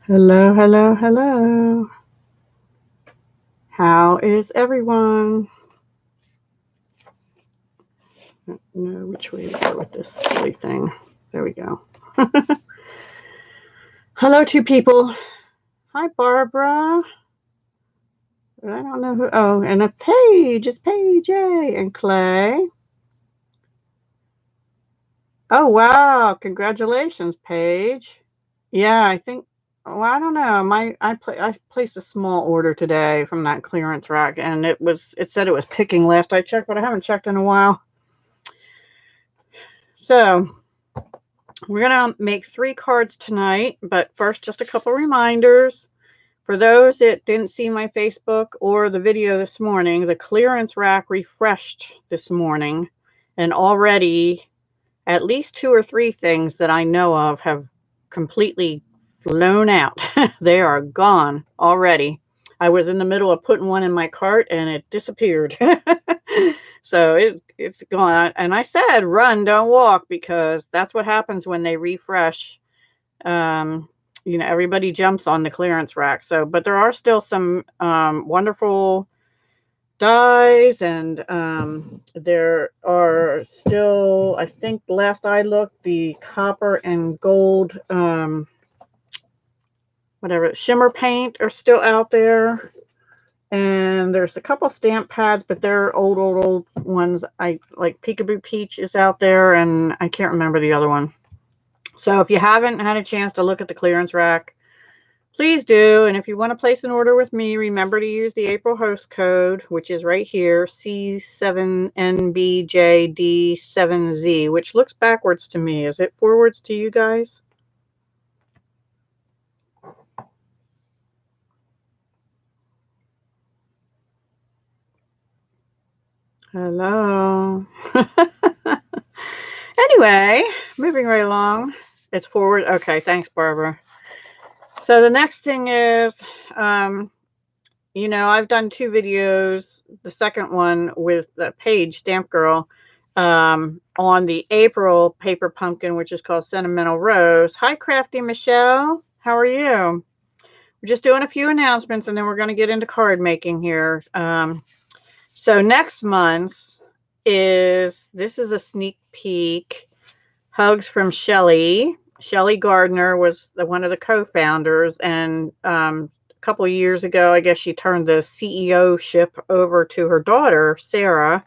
Hello, hello, hello. How is everyone? I don't know which way to go with this silly thing. There we go. Hello, two people. Hi, Barbara. I don't know who. Oh, and a Paige. It's Paige. Yay. And Clay. Oh, wow. Congratulations, Paige. Yeah, I think. Oh, I don't know. I placed a small order today from that clearance rack, and it said it was picking last I checked, but I haven't checked in a while. So we're going to make 3 cards tonight, but first, just a couple reminders. For those that didn't see my Facebook or the video this morning, the clearance rack refreshed this morning, and already at least 2 or 3 things that I know of have completely flown out. They are gone already. I was in the middle of putting one in my cart and it disappeared. So it's gone. And I said, run, don't walk, because that's what happens when they refresh. Everybody jumps on the clearance rack. So, but there are still some wonderful dies, and there are still, I think last I looked, the copper and gold whatever shimmer paint are still out there. And there's a couple stamp pads, but they're old ones. I like Peekaboo Peach is out there, and I can't remember the other one. So if you haven't had a chance to look at the clearance rack, please do. And if you want to place an order with me, remember to use the April host code, which is right here, C7NBJD7Z, which looks backwards to me. Is it forwards to you guys? Hello. Anyway, moving right along. It's forward. Okay, thanks, Barbara. So the next thing is, I've done 2 videos. The second one with the Paige Stamp Girl on the April paper pumpkin, which is called Sentimental Rose. Hi, Crafty Michelle. How are you? We're just doing a few announcements, and then we're going to get into card making here. So next month's this is a sneak peek. Hugs from Shelly. Shelly Gardner was one of the co-founders, and a couple of years ago, I guess she turned the CEO-ship over to her daughter, Sarah.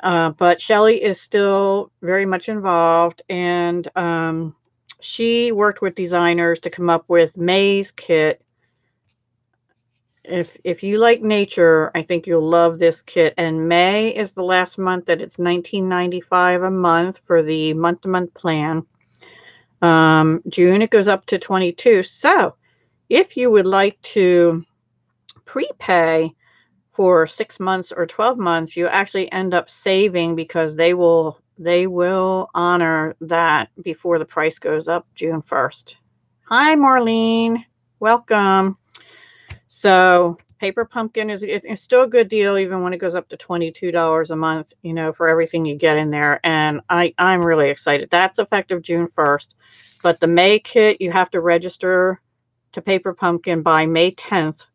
But Shelly is still very much involved, and she worked with designers to come up with May's kit. If you like nature, I think you'll love this kit. And May is the last month that it's $19.95 a month for the month-to-month plan. June it goes up to $22. So if you would like to prepay for 6 months or 12 months, you actually end up saving, because they will honor that before the price goes up June 1st. Hi, Marlene. Welcome. So paper pumpkin it's still a good deal, even when it goes up to $22 a month, for everything you get in there. And I'm really excited. That's effective June 1st. But the May kit, you have to register to paper pumpkin by May 10th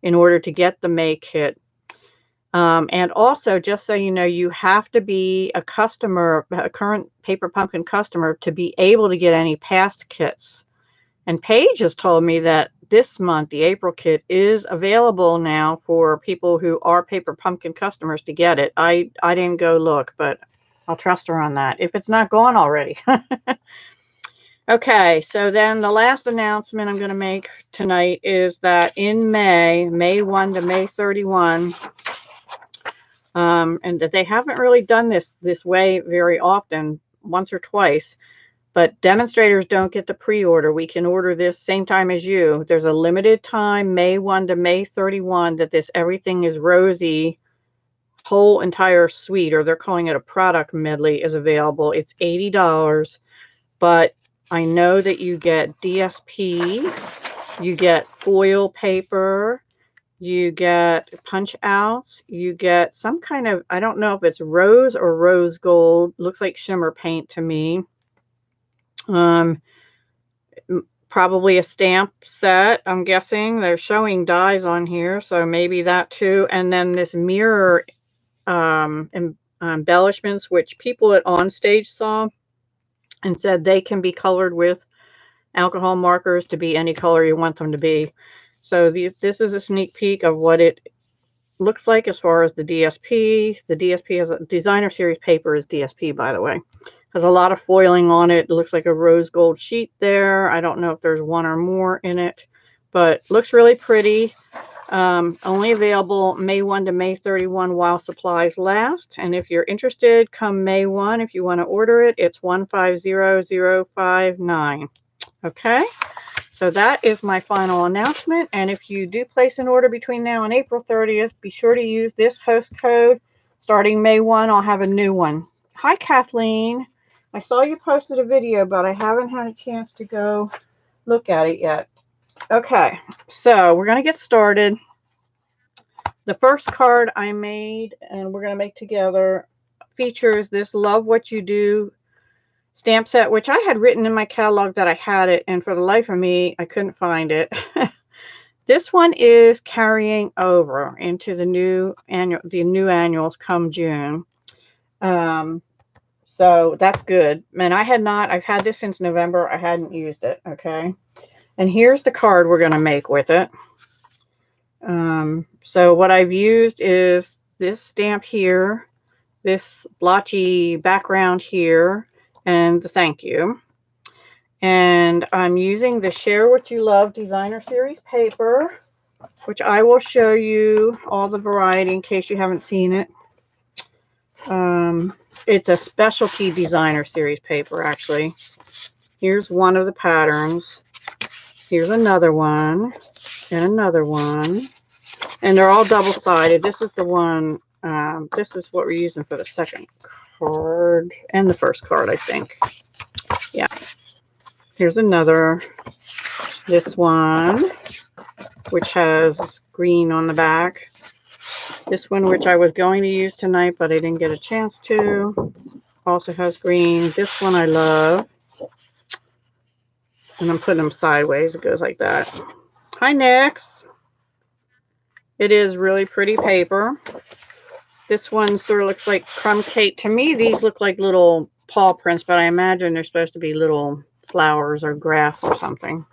in order to get the May kit. And also, just so you know, you have to be a customer, a current paper pumpkin customer, to be able to get any past kits. And Paige has told me that this month, the April kit is available now for people who are paper pumpkin customers to get it. I didn't go look, but I'll trust her on that, if it's not gone already. Okay, so then the last announcement I'm going to make tonight is that in May 1 to May 31, and that they haven't really done this way very often, once or twice, but demonstrators don't get the pre-order. We can order this same time as you. There's a limited time, May 1 to May 31, that this Everything is Rosy whole entire suite, or they're calling it a product medley, is available. It's $80, but I know that you get DSP, you get foil paper, you get punch outs, you get some kind of, I don't know if it's rose or rose gold, looks like shimmer paint to me. probably a stamp set. I'm guessing they're showing dies on here, so maybe that too. And then this mirror embellishments, which people at Onstage saw and said they can be colored with alcohol markers to be any color you want them to be. So this is a sneak peek of what it looks like as far as the DSP. The DSP has a designer series paper is DSP, by the way. Has a lot of foiling on it. It looks like a rose gold sheet there. I don't know if there's one or more in it, but looks really pretty. Only available May 1 to May 31 while supplies last. And if you're interested, come May 1. If you want to order it, it's 150059. Okay. So that is my final announcement. And if you do place an order between now and April 30th, be sure to use this host code. Starting May 1, I'll have a new one. Hi, Kathleen. I saw you posted a video, but I haven't had a chance to go look at it yet. Okay, so we're going to get started. The first card I made, and we're going to make together, features this Love What You Do stamp set, which I had written in my catalog that I had it, and for the life of me, I couldn't find it. This one is carrying over into the new annuals come June. So that's good. And I've had this since November. I hadn't used it. Okay. And here's the card we're going to make with it. So what I've used is this stamp here, this blotchy background here, and the thank you. And I'm using the Share What You Love designer series paper, which I will show you all the variety in case you haven't seen it. It's a specialty designer series paper, actually. Here's one of the patterns. Here's another one, and another one. And they're all double-sided. This is the one, this is what we're using for the second card and the first card, I think. Yeah. Here's another. This one, which has green on the back. This one, which I was going to use tonight, but I didn't get a chance to, also has green. This one I love. And I'm putting them sideways. It goes like that. Hi, Nix. It is really pretty paper. This one sort of looks like crumb cake. To me, these look like little paw prints, but I imagine they're supposed to be little flowers or grass or something.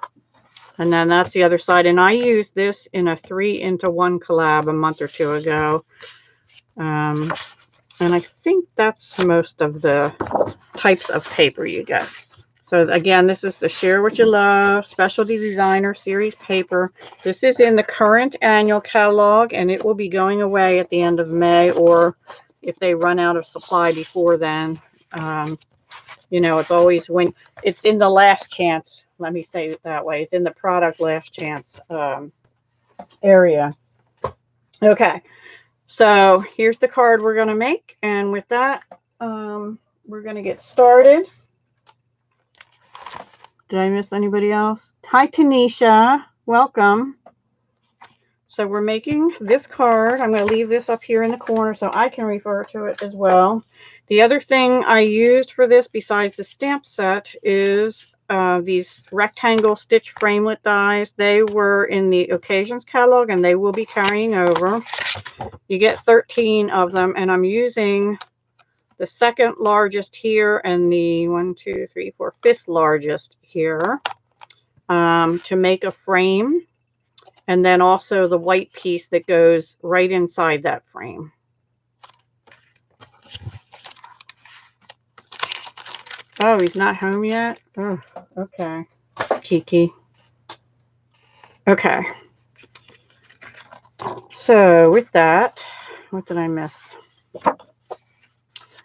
And then that's the other side. And I used this in a 3-into-1 collab a month or two ago. And I think that's most of the types of paper you get. So again, this is the Share What You Love Specialty Designer Series paper. This is in the current annual catalog, and it will be going away at the end of May, or if they run out of supply before then. You know, it's always when it's in the last chance. Let me say it that way. It's in the product last chance area. Okay, so here's the card we're going to make, and with that, we're going to get started. Did I miss anybody else? Hi, Tanisha. Welcome. So we're making this card. I'm going to leave this up here in the corner so I can refer to it as well. The other thing I used for this besides the stamp set is these rectangle stitch framelit dies. They were in the occasions catalog and they will be carrying over. You get 13 of them, and I'm using the second largest here and the 5th largest here to make a frame, and then also the white piece that goes right inside that frame. Oh, he's not home yet? Oh, okay. Kiki. Okay. So with that, what did I miss?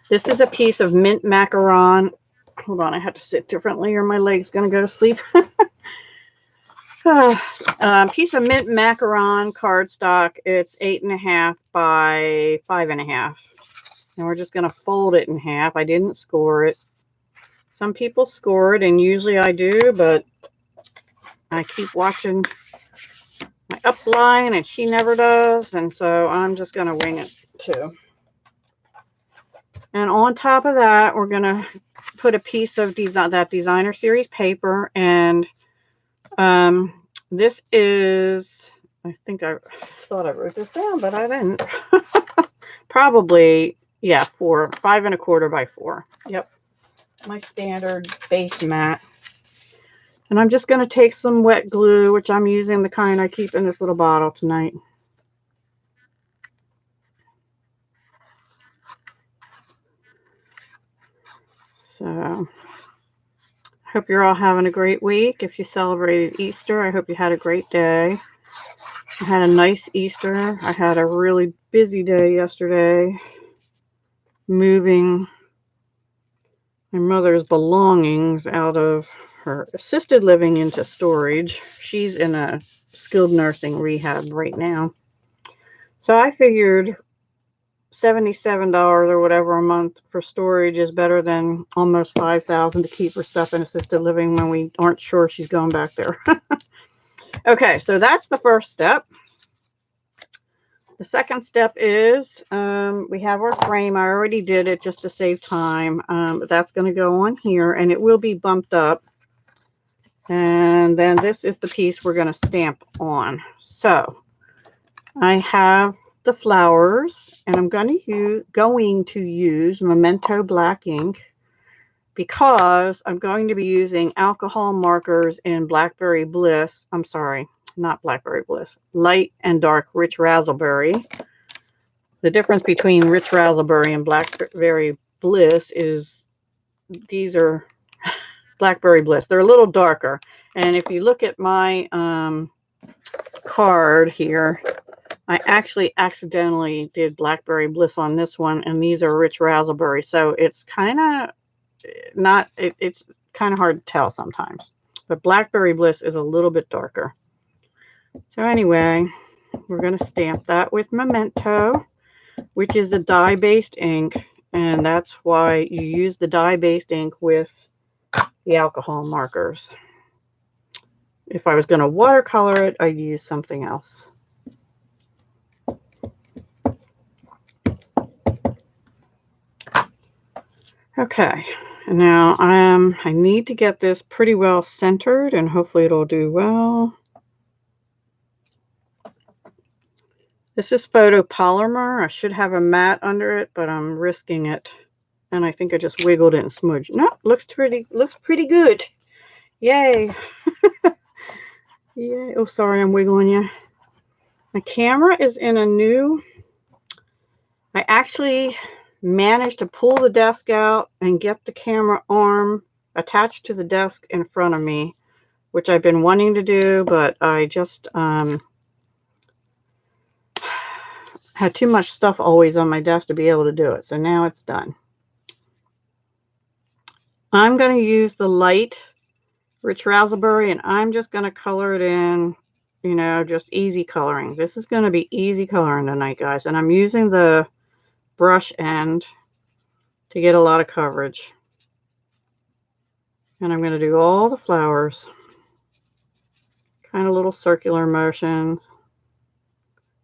This is a piece of mint macaron. Hold on, I have to sit differently or my leg's going to go to sleep. Piece of mint macaron cardstock. It's 8.5 by 5.5. And we're just going to fold it in half. I didn't score it. Some people score it, and usually I do, but I keep watching my upline, and she never does. And so I'm just going to wing it too. And on top of that, we're going to put a piece of that designer series paper, and This is, I think I thought I wrote this down, but I didn't. Probably, yeah, 5 1/4 by 4. Yep. My standard base mat. And I'm just going to take some wet glue, which I'm using the kind I keep in this little bottle tonight. So, I hope you're all having a great week. If you celebrated Easter, I hope you had a great day. I had a nice Easter. I had a really busy day yesterday moving my mother's belongings out of her assisted living into storage. She's in a skilled nursing rehab right now. So I figured $77 or whatever a month for storage is better than almost $5,000 to keep her stuff in assisted living when we aren't sure she's going back there. Okay, so that's the first step. The second step is we have our frame. I already did it just to save time. But that's going to go on here, and it will be bumped up. And then this is the piece we're going to stamp on. So I have the flowers, and I'm going to use Memento black ink because I'm going to be using alcohol markers in Blackberry Bliss. I'm sorry, not Blackberry Bliss. Light and dark Rich Razzleberry. The difference between Rich Razzleberry and Blackberry Bliss is these are Blackberry Bliss. They're a little darker. And if you look at my card here, I actually accidentally did Blackberry Bliss on this one, and these are Rich Razzleberry. So it's kind of not, it's kind of hard to tell sometimes. But Blackberry Bliss is a little bit darker. So anyway, we're going to stamp that with Memento, which is a dye-based ink. And that's why you use the dye-based ink with the alcohol markers. If I was going to watercolor it, I'd use something else. Okay, now I need to get this pretty well centered, and hopefully it'll do well. This is photopolymer. I should have a mat under it, but I'm risking it. And I think I just wiggled it and smudged. No, looks pretty good. Yay. Yay. Oh, sorry, I'm wiggling you. My camera is in a new, I actually managed to pull the desk out and get the camera arm attached to the desk in front of me, which I've been wanting to do, but I just had too much stuff always on my desk to be able to do it. So now it's done. I'm going to use the light Rich Razzleberry, and I'm just going to color it in, you know, just easy coloring. This is going to be easy coloring tonight, guys. And I'm using the brush end to get a lot of coverage. And I'm going to do all the flowers. Kind of little circular motions.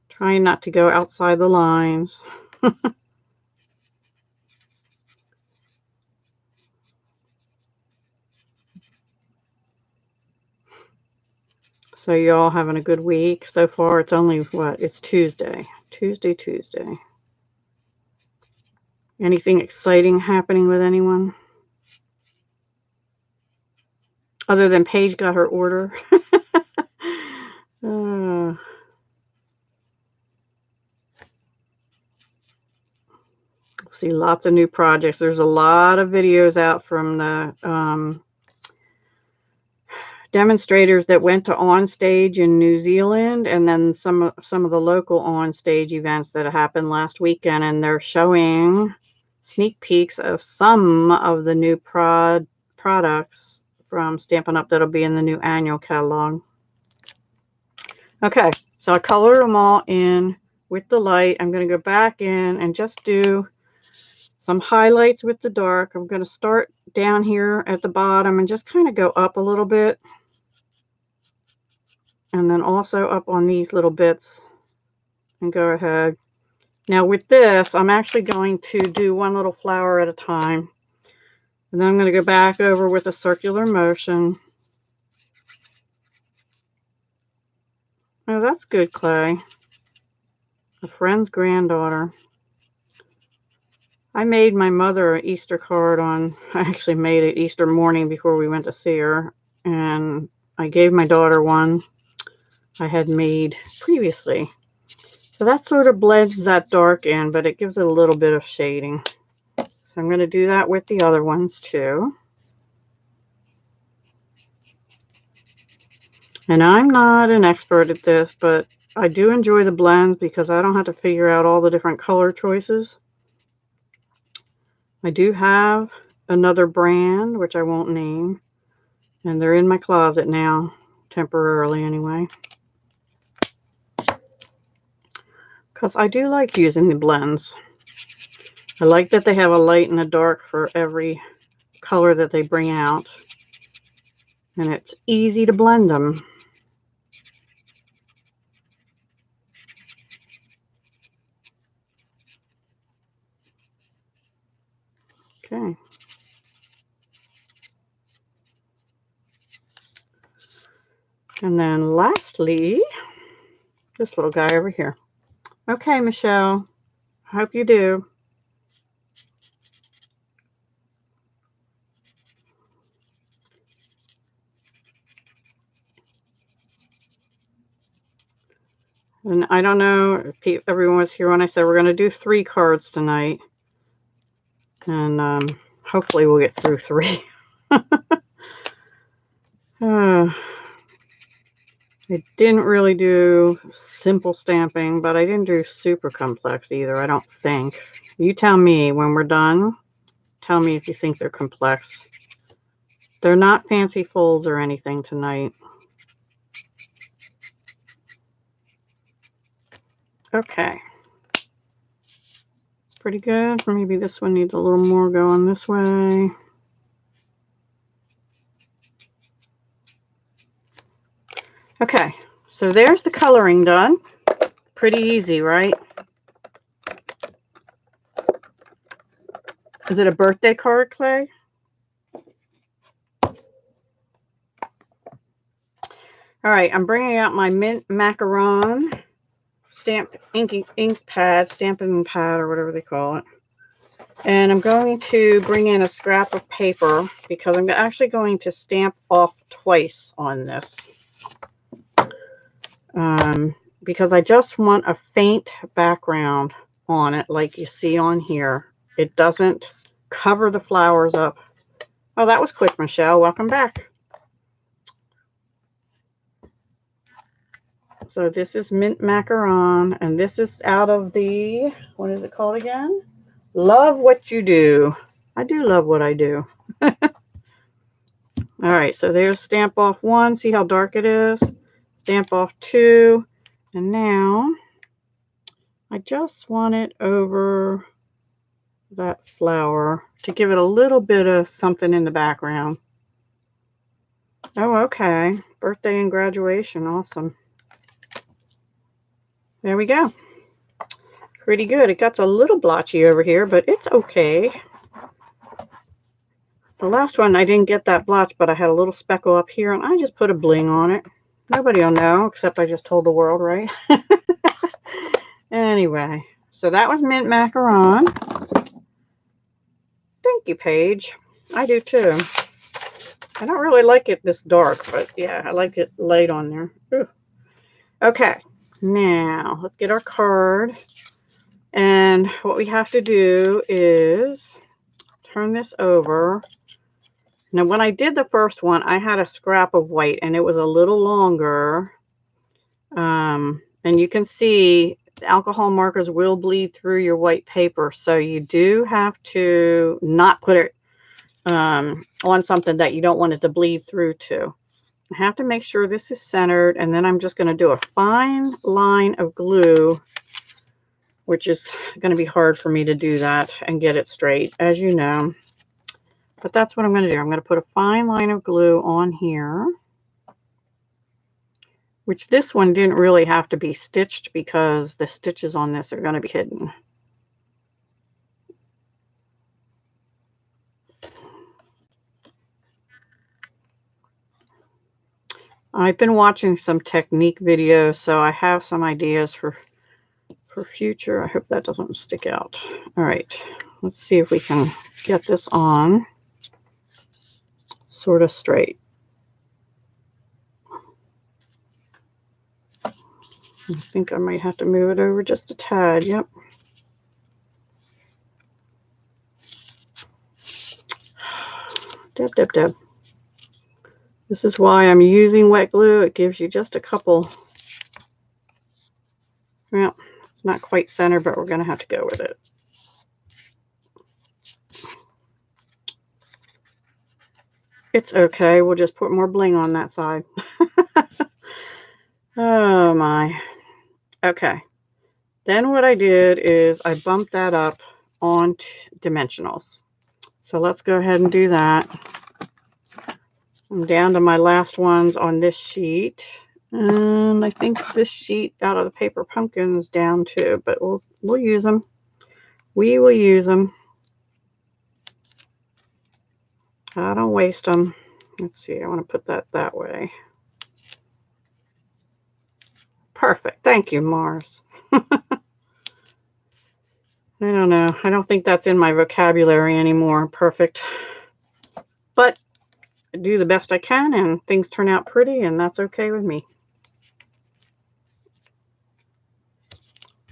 Trying not to go outside the lines. So you all having a good week so far? It's only what? It's Tuesday. Tuesday. Anything exciting happening with anyone? Other than Paige got her order. See lots of new projects. There's a lot of videos out from the demonstrators that went to On Stage in New Zealand, and then some of the local On Stage events that happened last weekend, and they're showing sneak peeks of some of the new products from Stampin' Up that'll be in the new annual catalog. Okay, so I colored them all in with the light. I'm going to go back in and just do some highlights with the dark. I'm going to start down here at the bottom and just kind of go up a little bit. And then also up on these little bits and go ahead. Now with this, I'm actually going to do one little flower at a time. And then I'm going to go back over with a circular motion. Oh, that's good, Clay. A friend's granddaughter. I made my mother an Easter card I actually made it Easter morning before we went to see her. And I gave my daughter one I had made previously. So that sort of blends that dark in, but it gives it a little bit of shading. So I'm going to do that with the other ones too. And I'm not an expert at this, but I do enjoy the blends because I don't have to figure out all the different color choices. I do have another brand, which I won't name, and they're in my closet now, temporarily anyway. Because I do like using the blends. I like that they have a light and a dark for every color that they bring out. And it's easy to blend them. Okay. And then lastly, this little guy over here. Okay, Michelle, I hope you do. And I don't know if everyone was here when I said we're going to do 3 cards tonight. And hopefully we'll get through 3. I didn't really do simple stamping, but I didn't do super complex either, I don't think. You tell me when we're done. Tell me if you think they're complex. They're not fancy folds or anything tonight. Okay. Pretty good. Maybe this one needs a little more going this way. Okay, so there's the coloring done. Pretty easy, right? Is it a birthday card, Clay? All right, I'm bringing out my mint macaron stamp ink pad, stamping pad, or whatever they call it. And I'm going to bring in a scrap of paper because I'm actually going to stamp off twice on this. Because I just want a faint background on it like you see on here. It doesn't cover the flowers up. Oh, that was quick, Michelle. Welcome back. So this is mint macaron, and this is out of the, what is it called again? Love What You Do. I do love what I do. All right, so there's stamp off 1. See how dark it is? Stamp off 2. And now I just want it over that flower to give it a little bit of something in the background. Oh, okay. Birthday and graduation. Awesome. There we go. Pretty good. It got a little blotchy over here, but it's okay. The last one, I didn't get that blotch, but I had a little speckle up here, and I just put a bling on it. Nobody will know, except I just told the world, right? Anyway, so that was mint macaron. Thank you, Paige. I do too. I don't really like it this dark, but yeah, I like it light on there. Ooh. Okay, now let's get our card. And what we have to do is turn this over. Now, when I did the first one, I had a scrap of white, and it was a little longer. And you can see the alcohol markers will bleed through your white paper, so you do have to not put it on something that you don't want it to bleed through to. I have to make sure this is centered, and then I'm just going to do a fine line of glue, which is going to be hard for me to do that and get it straight, as you know. But that's what I'm going to do. I'm going to put a fine line of glue on here, which this one didn't really have to be stitched because the stitches on this are going to be hidden. I've been watching some technique videos, so I have some ideas for future. I hope that doesn't stick out. All right, let's see if we can get this on sort of straight. I think I might have to move it over just a tad. Yep. Deb. This is why I'm using wet glue. It gives you just a couple. Well, it's not quite center, but we're going to have to go with it. It's okay. We'll just put more bling on that side. Oh my. Okay. Then what I did is I bumped that up on dimensionals. So let's go ahead and do that. I'm down to my last ones on this sheet. And I think this sheet out of the paper pumpkin is down too, but we'll use them. We will use them. I don't waste them. Let's see, I want to put that way. Perfect. Thank you, Mars. I don't know. I don't think that's in my vocabulary anymore. Perfect. But I do the best I can and things turn out pretty, and that's okay with me.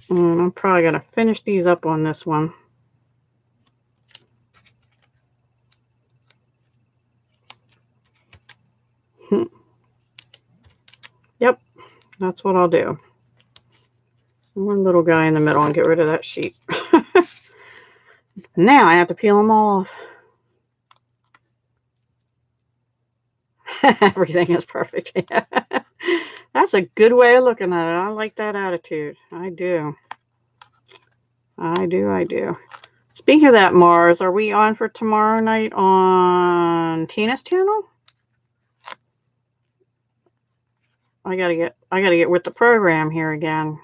I'm probably going to finish these up on this one. Yep, that's what I'll do. One little guy in the middle and get rid of that sheet. Now I have to peel them all off. Everything is perfect. That's a good way of looking at it. I like that attitude. I do. I do. Speaking of that, Mars, are we on for tomorrow night on Tina's channel? I gotta get with the program here again.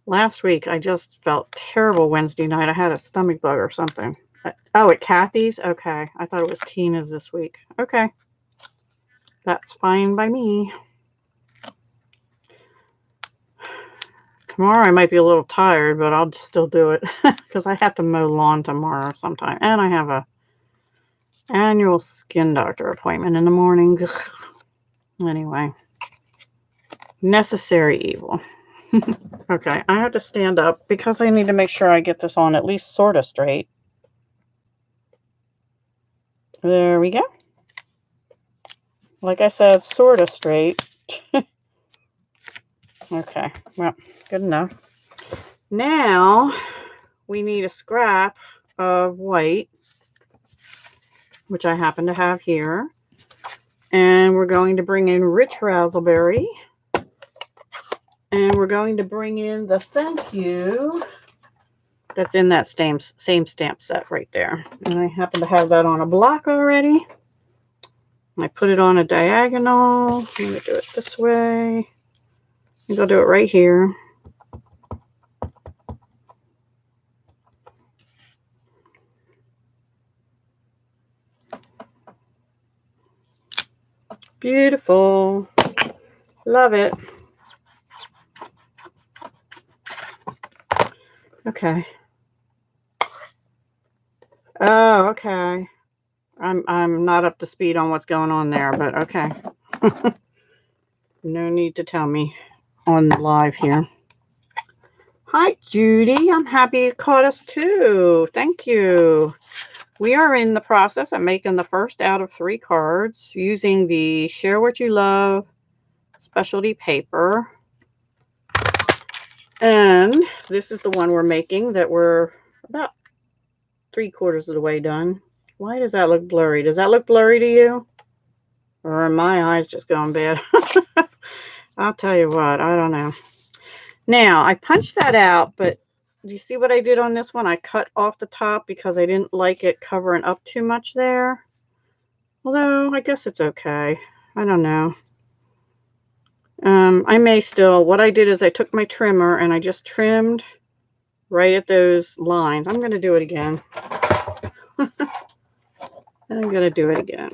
Last week I just felt terrible Wednesday night. I had a stomach bug or something. Oh, at Kathy's? Okay. I thought it was Tina's this week. Okay. That's fine by me. Tomorrow I might be a little tired, but I'll still do it because I have to mow lawn tomorrow sometime. And I have a annual skin doctor appointment in the morning. Anyway, necessary evil. Okay, I have to stand up because I need to make sure I get this on at least sort of straight. There we go. Like I said, sort of straight. Okay, well, good enough. Now we need a scrap of white, which I happen to have here. And we're going to bring in Rich Razzleberry. And we're going to bring in the thank you that's in that same stamp set right there. And I happen to have that on a block already. I put it on a diagonal. I'm going to do it this way. I think I'll do it right here. Beautiful. Love it. Okay. Oh, okay. I'm not up to speed on what's going on there, but okay. No need to tell me on live here. Hi, Judy. I'm happy you caught us too. Thank you. We are in the process of making the first out of 3 cards using the Share What You Love specialty paper. And this is the one we're making that we're about 3/4 of the way done. Why does that look blurry? Does that look blurry to you? Or are my eyes just going bad? I'll tell you what, I don't know. Now, I punched that out, but do you see what I did on this one? I cut off the top because I didn't like it covering up too much there. Although, I guess it's okay. I don't know. I may still. What I did is I took my trimmer and I just trimmed right at those lines. I'm going to do it again. I'm going to do it again.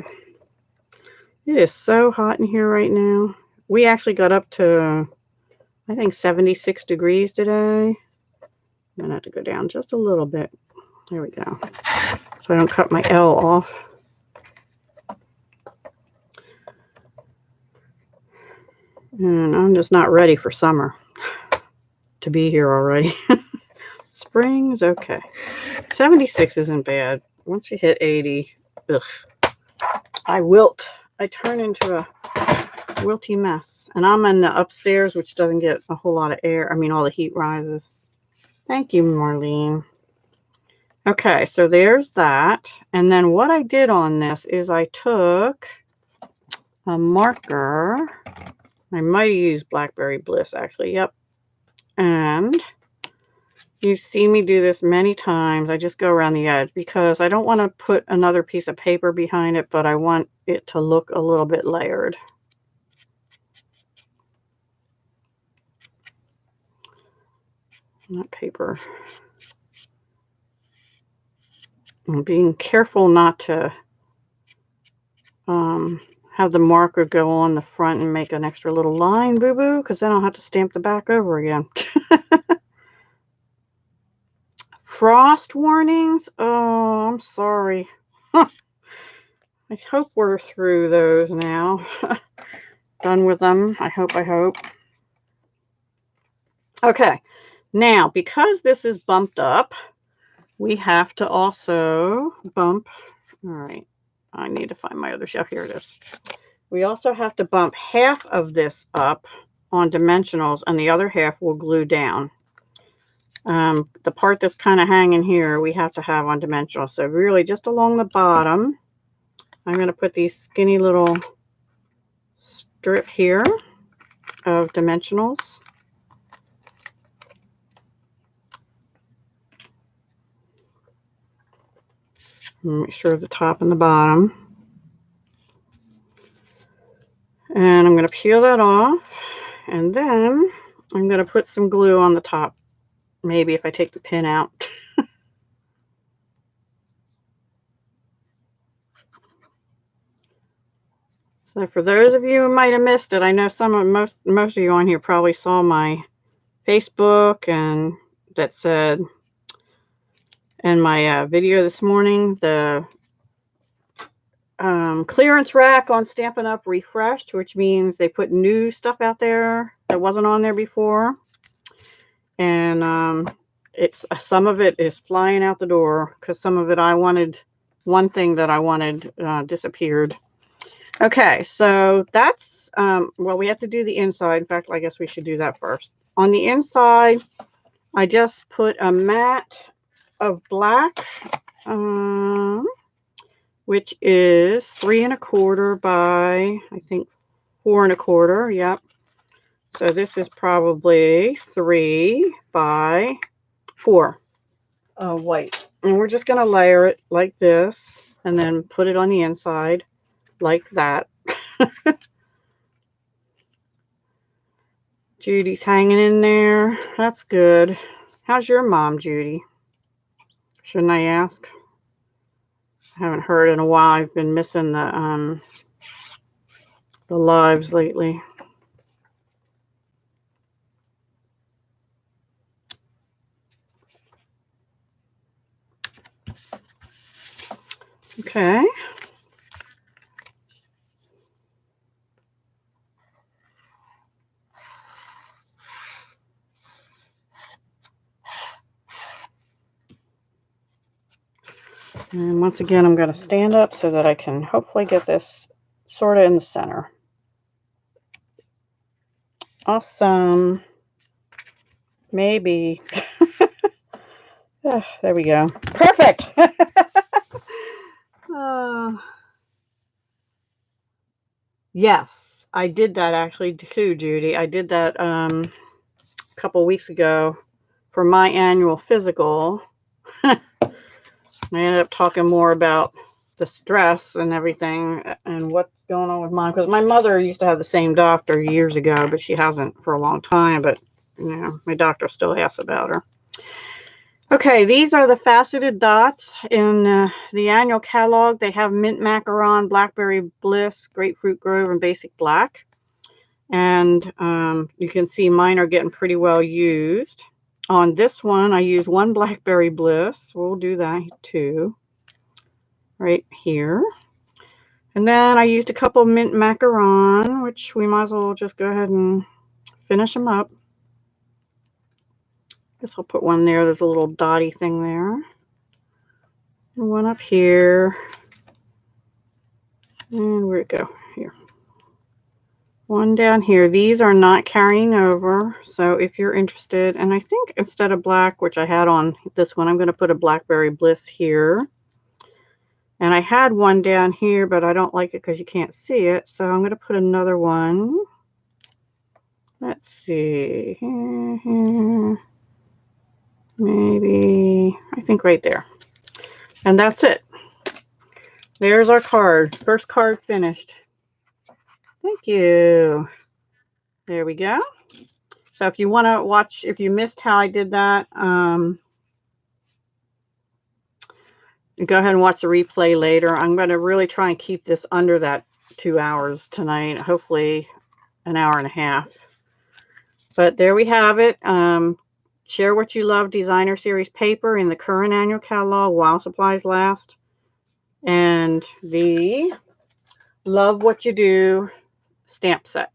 It is so hot in here right now. We actually got up to, I think, 76 degrees today. I'm going to have to go down just a little bit. There we go. So I don't cut my L off. And I'm just not ready for summer to be here already. Spring is okay. 76 isn't bad. Once you hit 80, ugh, I wilt. I turn into a wilty mess. And I'm in the upstairs, which doesn't get a whole lot of air. I mean, all the heat rises. Thank you, Marlene. Okay, so there's that. And then what I did on this is I took a marker. I might have used Blackberry Bliss, actually. Yep. And you've seen me do this many times. I just go around the edge because I don't want to put another piece of paper behind it, but I want it to look a little bit layered. Not paper. I'm being careful not to have the marker go on the front and make an extra little line, boo-boo, because then I'll have to stamp the back over again. Frost warnings? Oh, I'm sorry. I hope we're through those now. Done with them. I hope. Okay. Now, because this is bumped up, we have to also bump. All right. I need to find my other shelf. Here it is. We also have to bump half of this up on dimensionals, and the other half will glue down. The part that's kind of hanging here, we have to have on dimensionals. So really just along the bottom, I'm going to put these skinny little strip here of dimensionals. Make sure the top and the bottom. And I'm going to peel that off. And then I'm going to put some glue on the top. Maybe if I take the pin out. So for those of you who might have missed it, I know most of you on here probably saw my Facebook and that said in my video this morning, the clearance rack on Stampin' Up refreshed, which means they put new stuff out there that wasn't on there before. And it's some of it is flying out the door because some of it one thing that I wanted disappeared. Okay, so that's well, we have to do the inside. In fact, I guess we should do that first. On the inside, I just put a mat of black, which is 3 1/4 by, I think, 4 1/4. Yep. So this is probably 3 by 4 white. And we're just going to layer it like this and then put it on the inside like that. Judy's hanging in there. That's good. How's your mom, Judy? Shouldn't I ask? I haven't heard in a while. I've been missing the lives lately. Okay. And once again, I'm going to stand up so that I can hopefully get this sort of in the center. Awesome. Maybe. There we go. Perfect. Yes, I did that actually too, Judy. I did that a couple weeks ago for my annual physical. I ended up talking more about the stress and everything and what's going on with mom. Because my mother used to have the same doctor years ago, but she hasn't for a long time. But, you know, my doctor still asks about her. Okay, these are the faceted dots in the annual catalog. They have Mint Macaron, Blackberry Bliss, Grapefruit Grove, and Basic Black. And you can see mine are getting pretty well used. On this one, I use one Blackberry Bliss. We'll do that too, right here. And then I used a couple Mint Macaron, which we might as well just go ahead and finish them up. Guess I'll put one there. There's a little dotty thing there. And one up here. And where'd it go? Here. One down here. These are not carrying over. So if you're interested, and I think instead of black, which I had on this one, I'm going to put a Blackberry Bliss here. And I had one down here, but I don't like it because you can't see it. So I'm going to put another one. Let's see. Maybe, I think right there. And that's it. There's our card. First card finished. Thank you. There we go. So if you want to watch, if you missed how I did that, go ahead and watch the replay later. I'm going to really try and keep this under that 2 hours tonight. Hopefully an hour and a half. But there we have it. Share what you love designer series paper in the current annual catalog while supplies last. And the Love What You Do stamp set.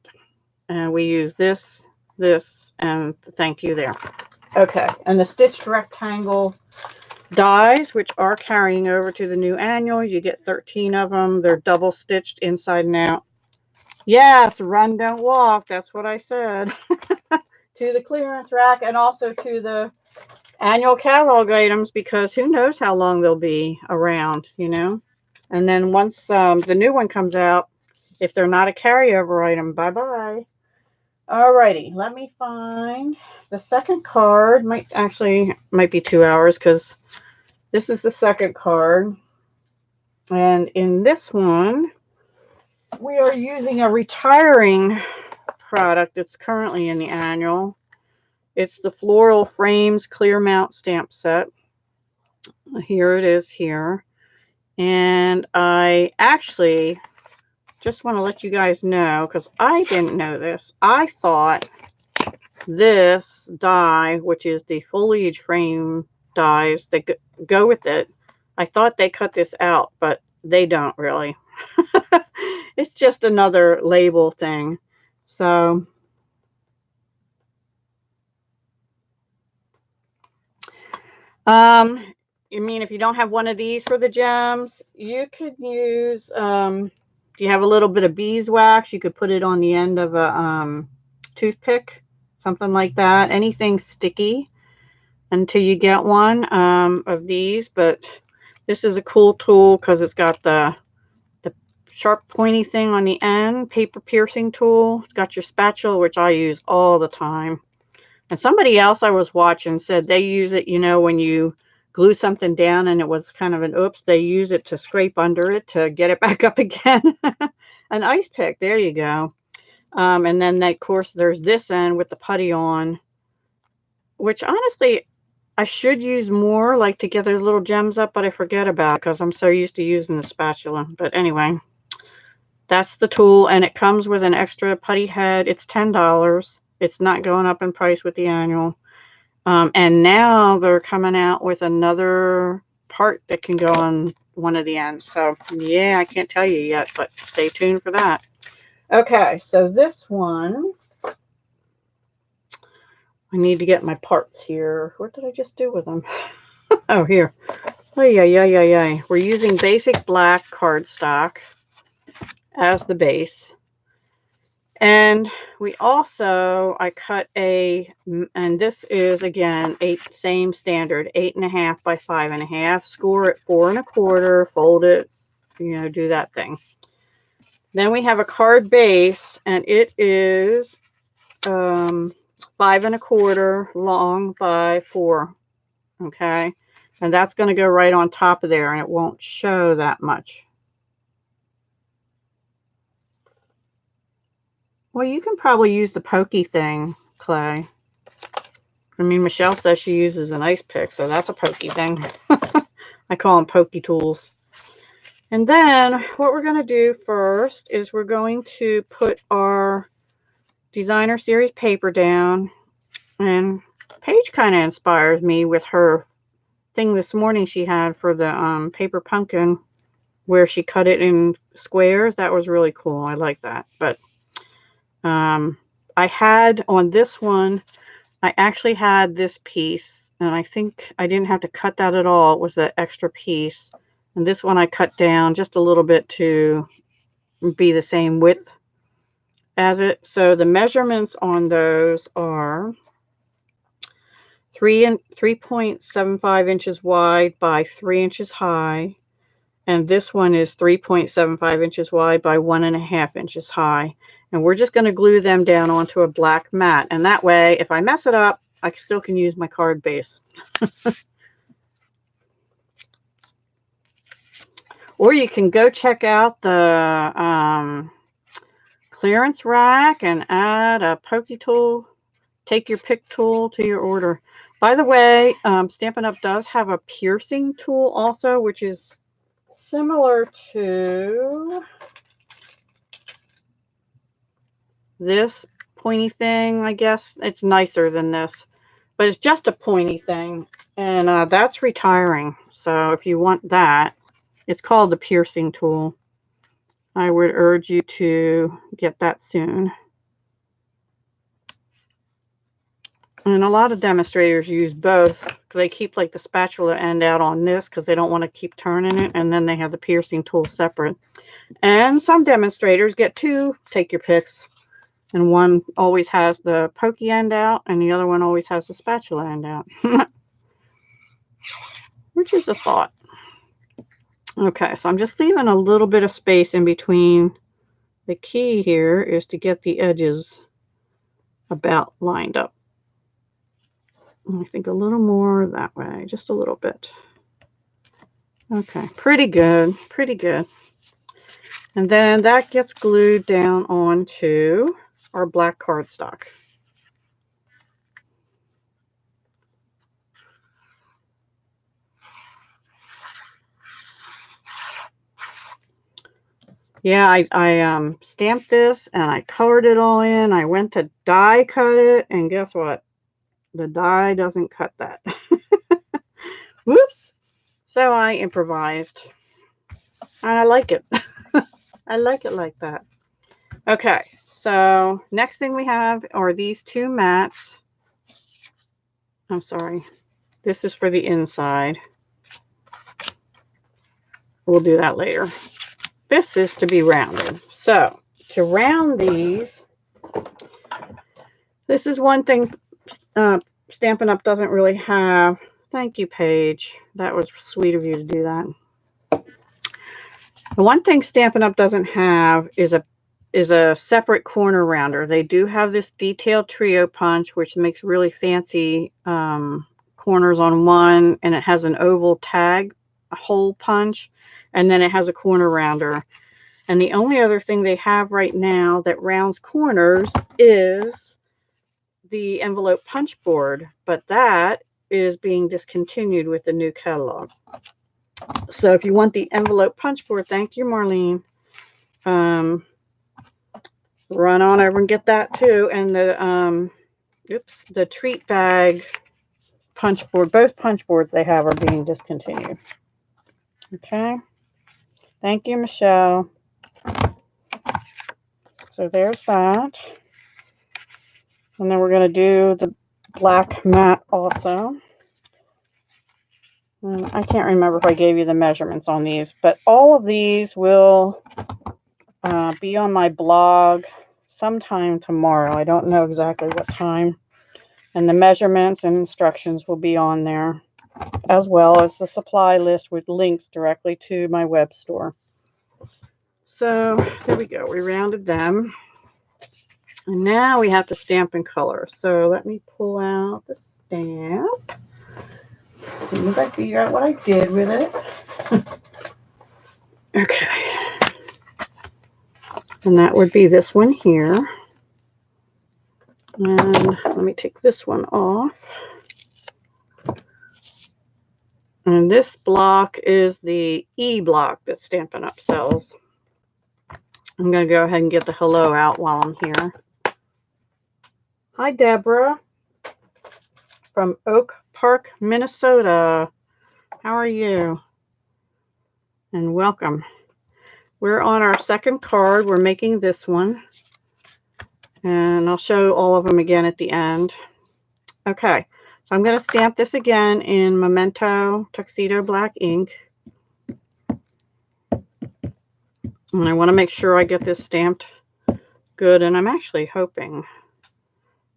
And we use this, and thank you there. Okay, and the stitched rectangle dies, which are carrying over to the new annual. You get 13 of them. They're double stitched inside and out. Yes, run, don't walk. That's what I said. To the clearance rack and also to the annual catalog items, because who knows how long they'll be around, you know. And then once the new one comes out, if they're not a carryover item, bye-bye. Alrighty, let me find the second card. Might be 2 hours because this is the second card. And in this one, we are using a retiring product that's currently in the annual. It's the Floral Frames Clear Mount Stamp Set. Here it is here. And I actually just want to let you guys know, because I didn't know this. I thought this die, which is the foliage frame dies that go with it, I thought they cut this out, but they don't really. It's just another label thing. So I mean, if you don't have one of these for the gems, you could use, if you have a little bit of beeswax, you could put it on the end of a toothpick, something like that. Anything sticky until you get one of these. But this is a cool tool because it's got the sharp pointy thing on the end, paper piercing tool. It's got your spatula, which I use all the time. And somebody else I was watching said they use it, you know, when you glue something down and it was kind of an oops, they use it to scrape under it to get it back up again. An ice pick, there you go. And then, of course, there's this end with the putty on, which honestly, I should use more, like to get those little gems up, but I forget about it because I'm so used to using the spatula. But anyway, that's the tool, and it comes with an extra putty head. It's $10. It's not going up in price with the annual. And now they're coming out with another part that can go on one of the ends. So, yeah, I can't tell you yet, but stay tuned for that. Okay, so this one, I need to get my parts here. What did I just do with them? Oh, here. Oh, yeah. We're using basic black cardstock as the base. And we also, I cut and this is again, same standard, 8.5 by 5.5, score it 4 1/4, fold it, you know, do that thing. Then we have a card base, and it is 5 1/4 long by 4. Okay. And that's going to go right on top of there, and it won't show that much. Well, you can probably use the pokey thing, Clay. I mean, Michelle says she uses an ice pick, so that's a pokey thing. I call them pokey tools. And then what we're going to do first is we're going to put our designer series paper down. And Paige kind of inspires me with her thing this morning she had for the paper pumpkin, where she cut it in squares. That was really cool. I like that. But I had on this one, I actually had this piece, and I think I didn't have to cut that at all. It was that extra piece. And this one I cut down just a little bit to be the same width as it. So the measurements on those are 3.75 inches wide by 3 inches high. And this one is 3.75 inches wide by 1.5 inches high. And we're just going to glue them down onto a black mat. And that way, if I mess it up, I still can use my card base. Or you can go check out the clearance rack and add a pokey tool. Take your pick tool to your order. By the way, Stampin' Up! Does have a piercing tool also, which is similar to this pointy thing, I guess. It's nicer than this, but it's just a pointy thing, and that's retiring. So if you want that, it's called the piercing tool. I would urge you to get that soon. And a lot of demonstrators use both. They keep like the spatula end out on this because they don't want to keep turning it, and then they have the piercing tool separate. And some demonstrators get two take your picks, and one always has the pokey end out and the other one always has the spatula end out. Which is a thought. Okay, so I'm just leaving a little bit of space in between. The key here is to get the edges about lined up. I think a little more that way, just a little bit. Okay, pretty good, pretty good. And then that gets glued down onto our black cardstock. Yeah, I stamped this and I colored it all in. I went to die cut it, and guess what? The die doesn't cut that. Whoops. So I improvised. And I like it. I like it like that. Okay, so next thing we have are these two mats. I'm sorry. This is for the inside. We'll do that later. This is to be rounded. So to round these, this is one thing Stampin' Up! Doesn't really have. Thank you, Paige. That was sweet of you to do that. The one thing Stampin' Up! Doesn't have is a separate corner rounder. They do have this detailed trio punch, which makes really fancy corners on one, and it has an oval tag hole punch, and then it has a corner rounder. And the only other thing they have right now that rounds corners is the envelope punch board, but that is being discontinued with the new catalog. So if you want the envelope punch board, thank you, Marlene. Run on over and get that too. And the treat bag punch board, both punch boards they have are being discontinued. Okay. Thank you, Michelle. So there's that. And then we're going to do the black mat also. And I can't remember if I gave you the measurements on these, but all of these will be on my blog sometime tomorrow. I don't know exactly what time. And the measurements and instructions will be on there, as well as the supply list with links directly to my web store. So there we go. We rounded them. And now we have to stamp and color. So let me pull out the stamp as soon as I figure out what I did with it. Okay. And that would be this one here. And let me take this one off. And this block is the E block that Stampin' Up sells. I'm going to go ahead and get the hello out while I'm here. Hi, Deborah from Oak Park, Minnesota. How are you? And welcome. We're on our second card. We're making this one. And I'll show all of them again at the end. Okay, so I'm going to stamp this again in Memento Tuxedo Black ink. And I want to make sure I get this stamped good. And I'm actually hoping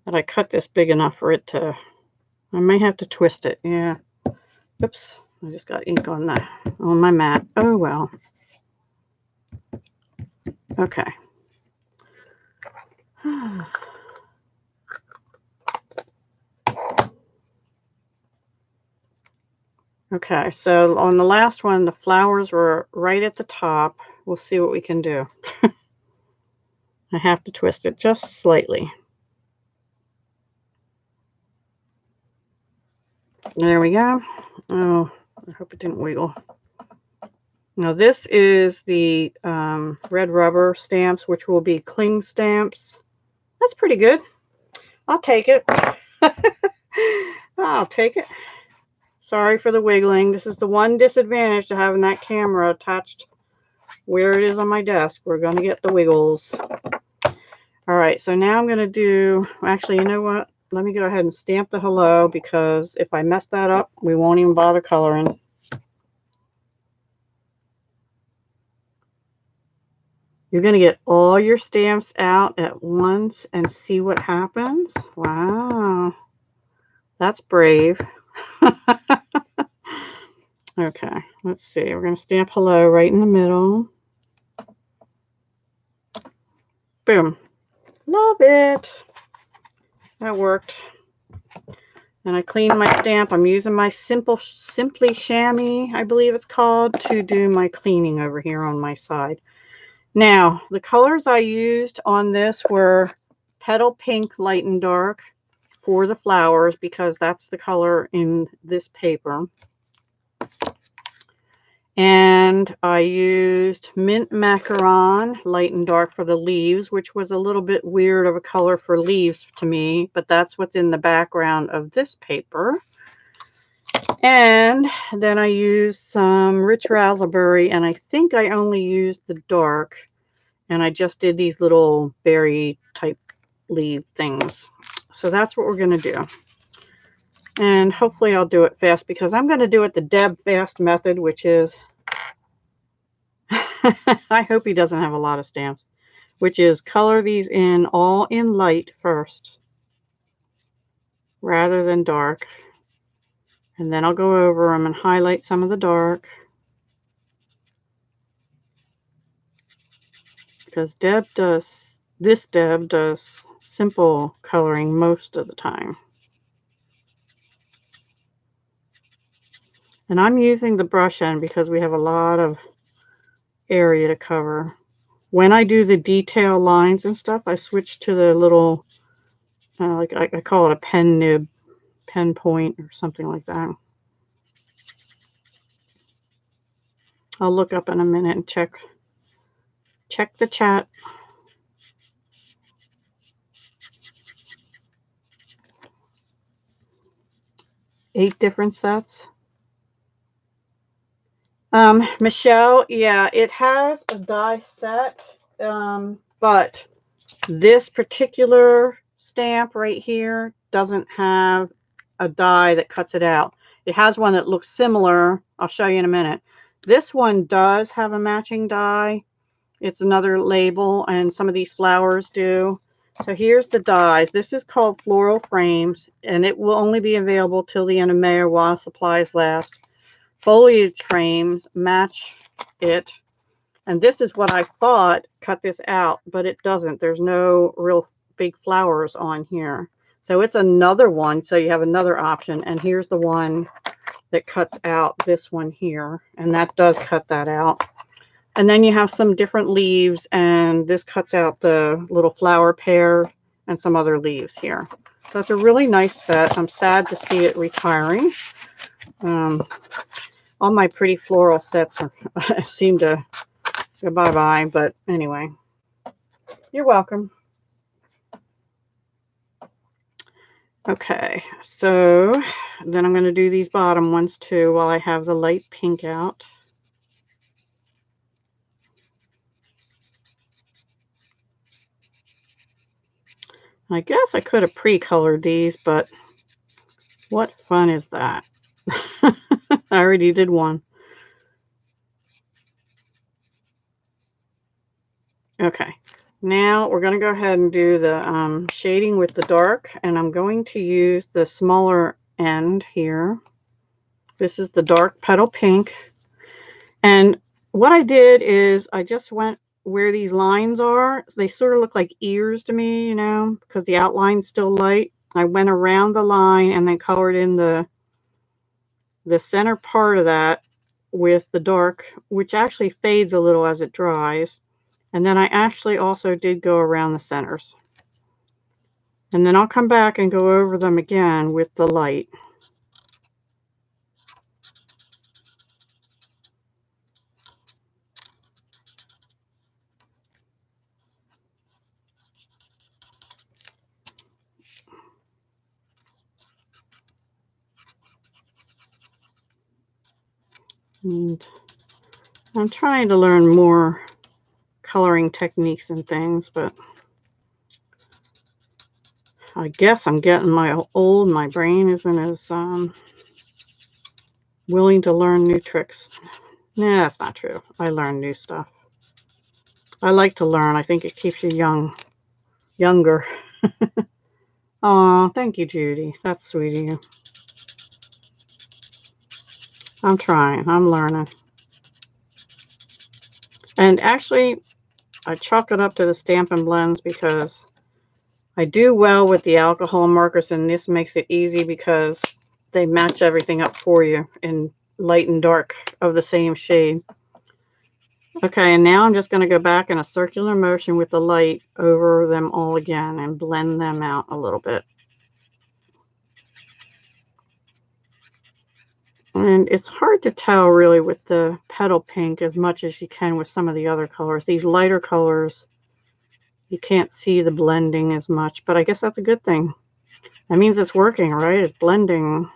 that I cut this big enough for it to, I may have to twist it. Yeah. Oops, I just got ink on my mat. Oh, well. Okay. Okay, so on the last one, the flowers were right at the top. We'll see what we can do. I have to twist it just slightly. There we go. Oh, I hope it didn't wiggle. Now this is the red rubber stamps, which will be cling stamps. That's pretty good. I'll take it. I'll take it. Sorry for the wiggling. This is the one disadvantage to having that camera attached where it is on my desk. We're going to get the wiggles. All right, so now I'm going to do, actually, you know what? Let me go ahead and stamp the hello, because if I mess that up, we won't even bother coloring. You're going to get all your stamps out at once and see what happens. Wow, that's brave. Okay, let's see. We're going to stamp hello right in the middle. Boom. Love it. That worked. And I cleaned my stamp. I'm using my Simply Chamois, I believe it's called, to do my cleaning over here on my side. Now, the colors I used on this were Petal Pink Light and Dark for the flowers, because that's the color in this paper. And I used Mint Macaron Light and Dark for the leaves, which was a little bit weird of a color for leaves to me, but that's what's in the background of this paper. And then I used some Rich Raspberry, and I think I only used the dark, and I just did these little berry type leaf things. So that's what we're going to do. And hopefully I'll do it fast, because I'm going to do it the Deb Fast method, which is, I hope he doesn't have a lot of stamps, which is color these in all in light first, rather than dark. And then I'll go over them and highlight some of the dark, because Deb does simple coloring most of the time. And I'm using the brush end because we have a lot of area to cover. When I do the detail lines and stuff, I switch to the little, like I call it a pen nib, pen point or something like that. I'll look up in a minute and check the chat. Eight different sets. Michelle, yeah, it has a die set, but this particular stamp right here doesn't have a die that cuts it out. It has one that looks similar. I'll show you in a minute. This one does have a matching die. It's another label, and some of these flowers do. So here's the dies. This is called Floral Frames, and it will only be available till the end of May or while supplies last. Foliage frames match it, and this is what I thought cut this out, but it doesn't. There's no real big flowers on here, so it's another one. So you have another option, and here's the one that cuts out this one here, and that does cut that out. And then you have some different leaves, and this cuts out the little flower pair and some other leaves here. So it's a really nice set. I'm sad to see it retiring. All my pretty floral sets seem to go bye-bye, but anyway, you're welcome. Okay, so then I'm going to do these bottom ones too while I have the light pink out. I guess I could have pre-colored these, but what fun is that? I already did one. Okay, now we're going to go ahead and do the shading with the dark, and I'm going to use the smaller end here. This is the dark petal pink. And what I did is I just went where these lines are. They sort of look like ears to me, you know, because the outline's still light. I went around the line and then colored in the center part of that with the dark, which actually fades a little as it dries. And then I actually also did go around the centers. And then I'll come back and go over them again with the light. And I'm trying to learn more coloring techniques and things, but I guess I'm getting old. My brain isn't as willing to learn new tricks. Nah, that's not true. I learn new stuff. I like to learn. I think it keeps you younger. Aw, thank you, Judy. That's sweet of you. I'm trying. I'm learning. And actually, I chalk it up to the Stampin' Blends because I do well with the alcohol markers, and this makes it easy because they match everything up for you in light and dark of the same shade. Okay, and now I'm just going to go back in a circular motion with the light over them all again and blend them out a little bit. And it's hard to tell really with the petal pink as much as you can with some of the other colors. These lighter colors, you can't see the blending as much, but I guess that's a good thing. That means it's working, right? It's blending.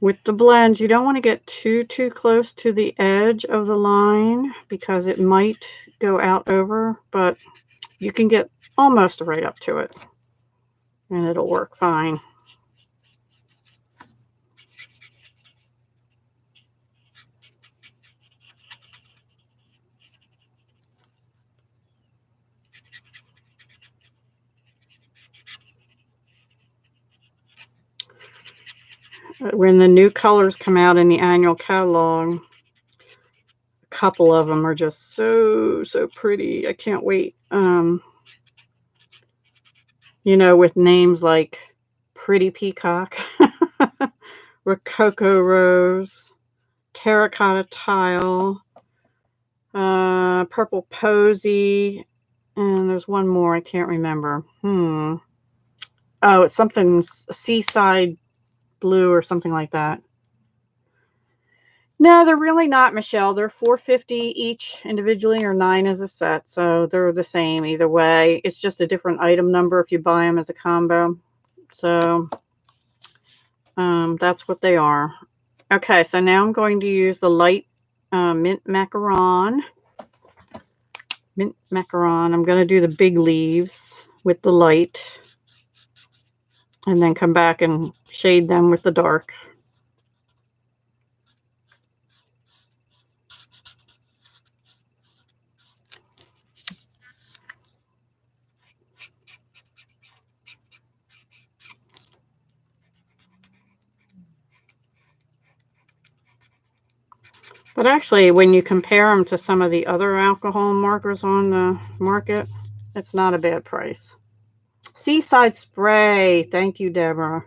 With the blends, you don't want to get too close to the edge of the line because it might go out over, but you can get almost right up to it and it'll work fine. When the new colors come out in the annual catalog, a couple of them are just so pretty. I can't wait. You know, with names like Pretty Peacock, Rococo Rose, Terracotta Tile, Purple Posy, and there's one more I can't remember. Oh, it's something Seaside Blue or something like that. No, they're really not, Michelle. They're $4.50 each individually or 9 as a set, so they're the same either way. It's just a different item number if you buy them as a combo. So that's what they are. Okay, so now I'm going to use the light mint macaron. I'm going to do the big leaves with the light and then come back and shade them with the dark. But actually, when you compare them to some of the other alcohol markers on the market, it's not a bad price. Seaside Spray. Thank you, Deborah.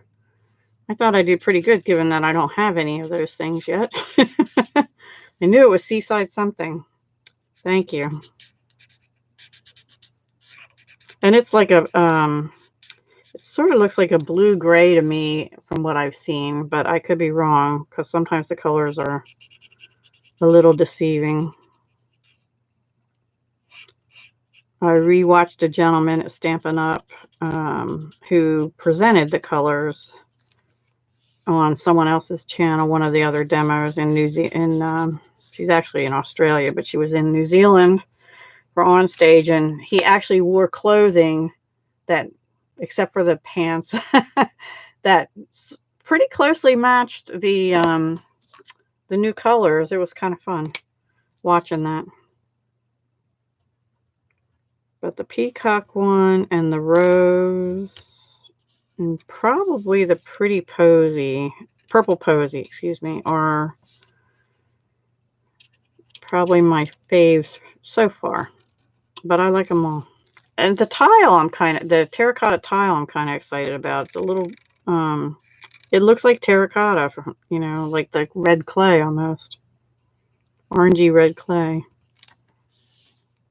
I thought I did pretty good given that I don't have any of those things yet. I knew it was Seaside something. Thank you. And it's like It sort of looks like a blue-gray to me from what I've seen, but I could be wrong because sometimes the colors are a little deceiving. I rewatched a gentleman at Stampin' Up who presented the colors on someone else's channel, one of the other demos in New Zealand. She's actually in Australia, but she was in New Zealand for on stage, and he actually wore clothing that, except for the pants, that pretty closely matched the new colors. It was kind of fun watching that. But the peacock one and the rose and probably the pretty posy, purple posy, excuse me, are probably my faves so far. But I like them all. And the tile, the terracotta tile, I'm kind of excited about. It's a little, it looks like terracotta, you know, like the red clay almost. Orangey red clay.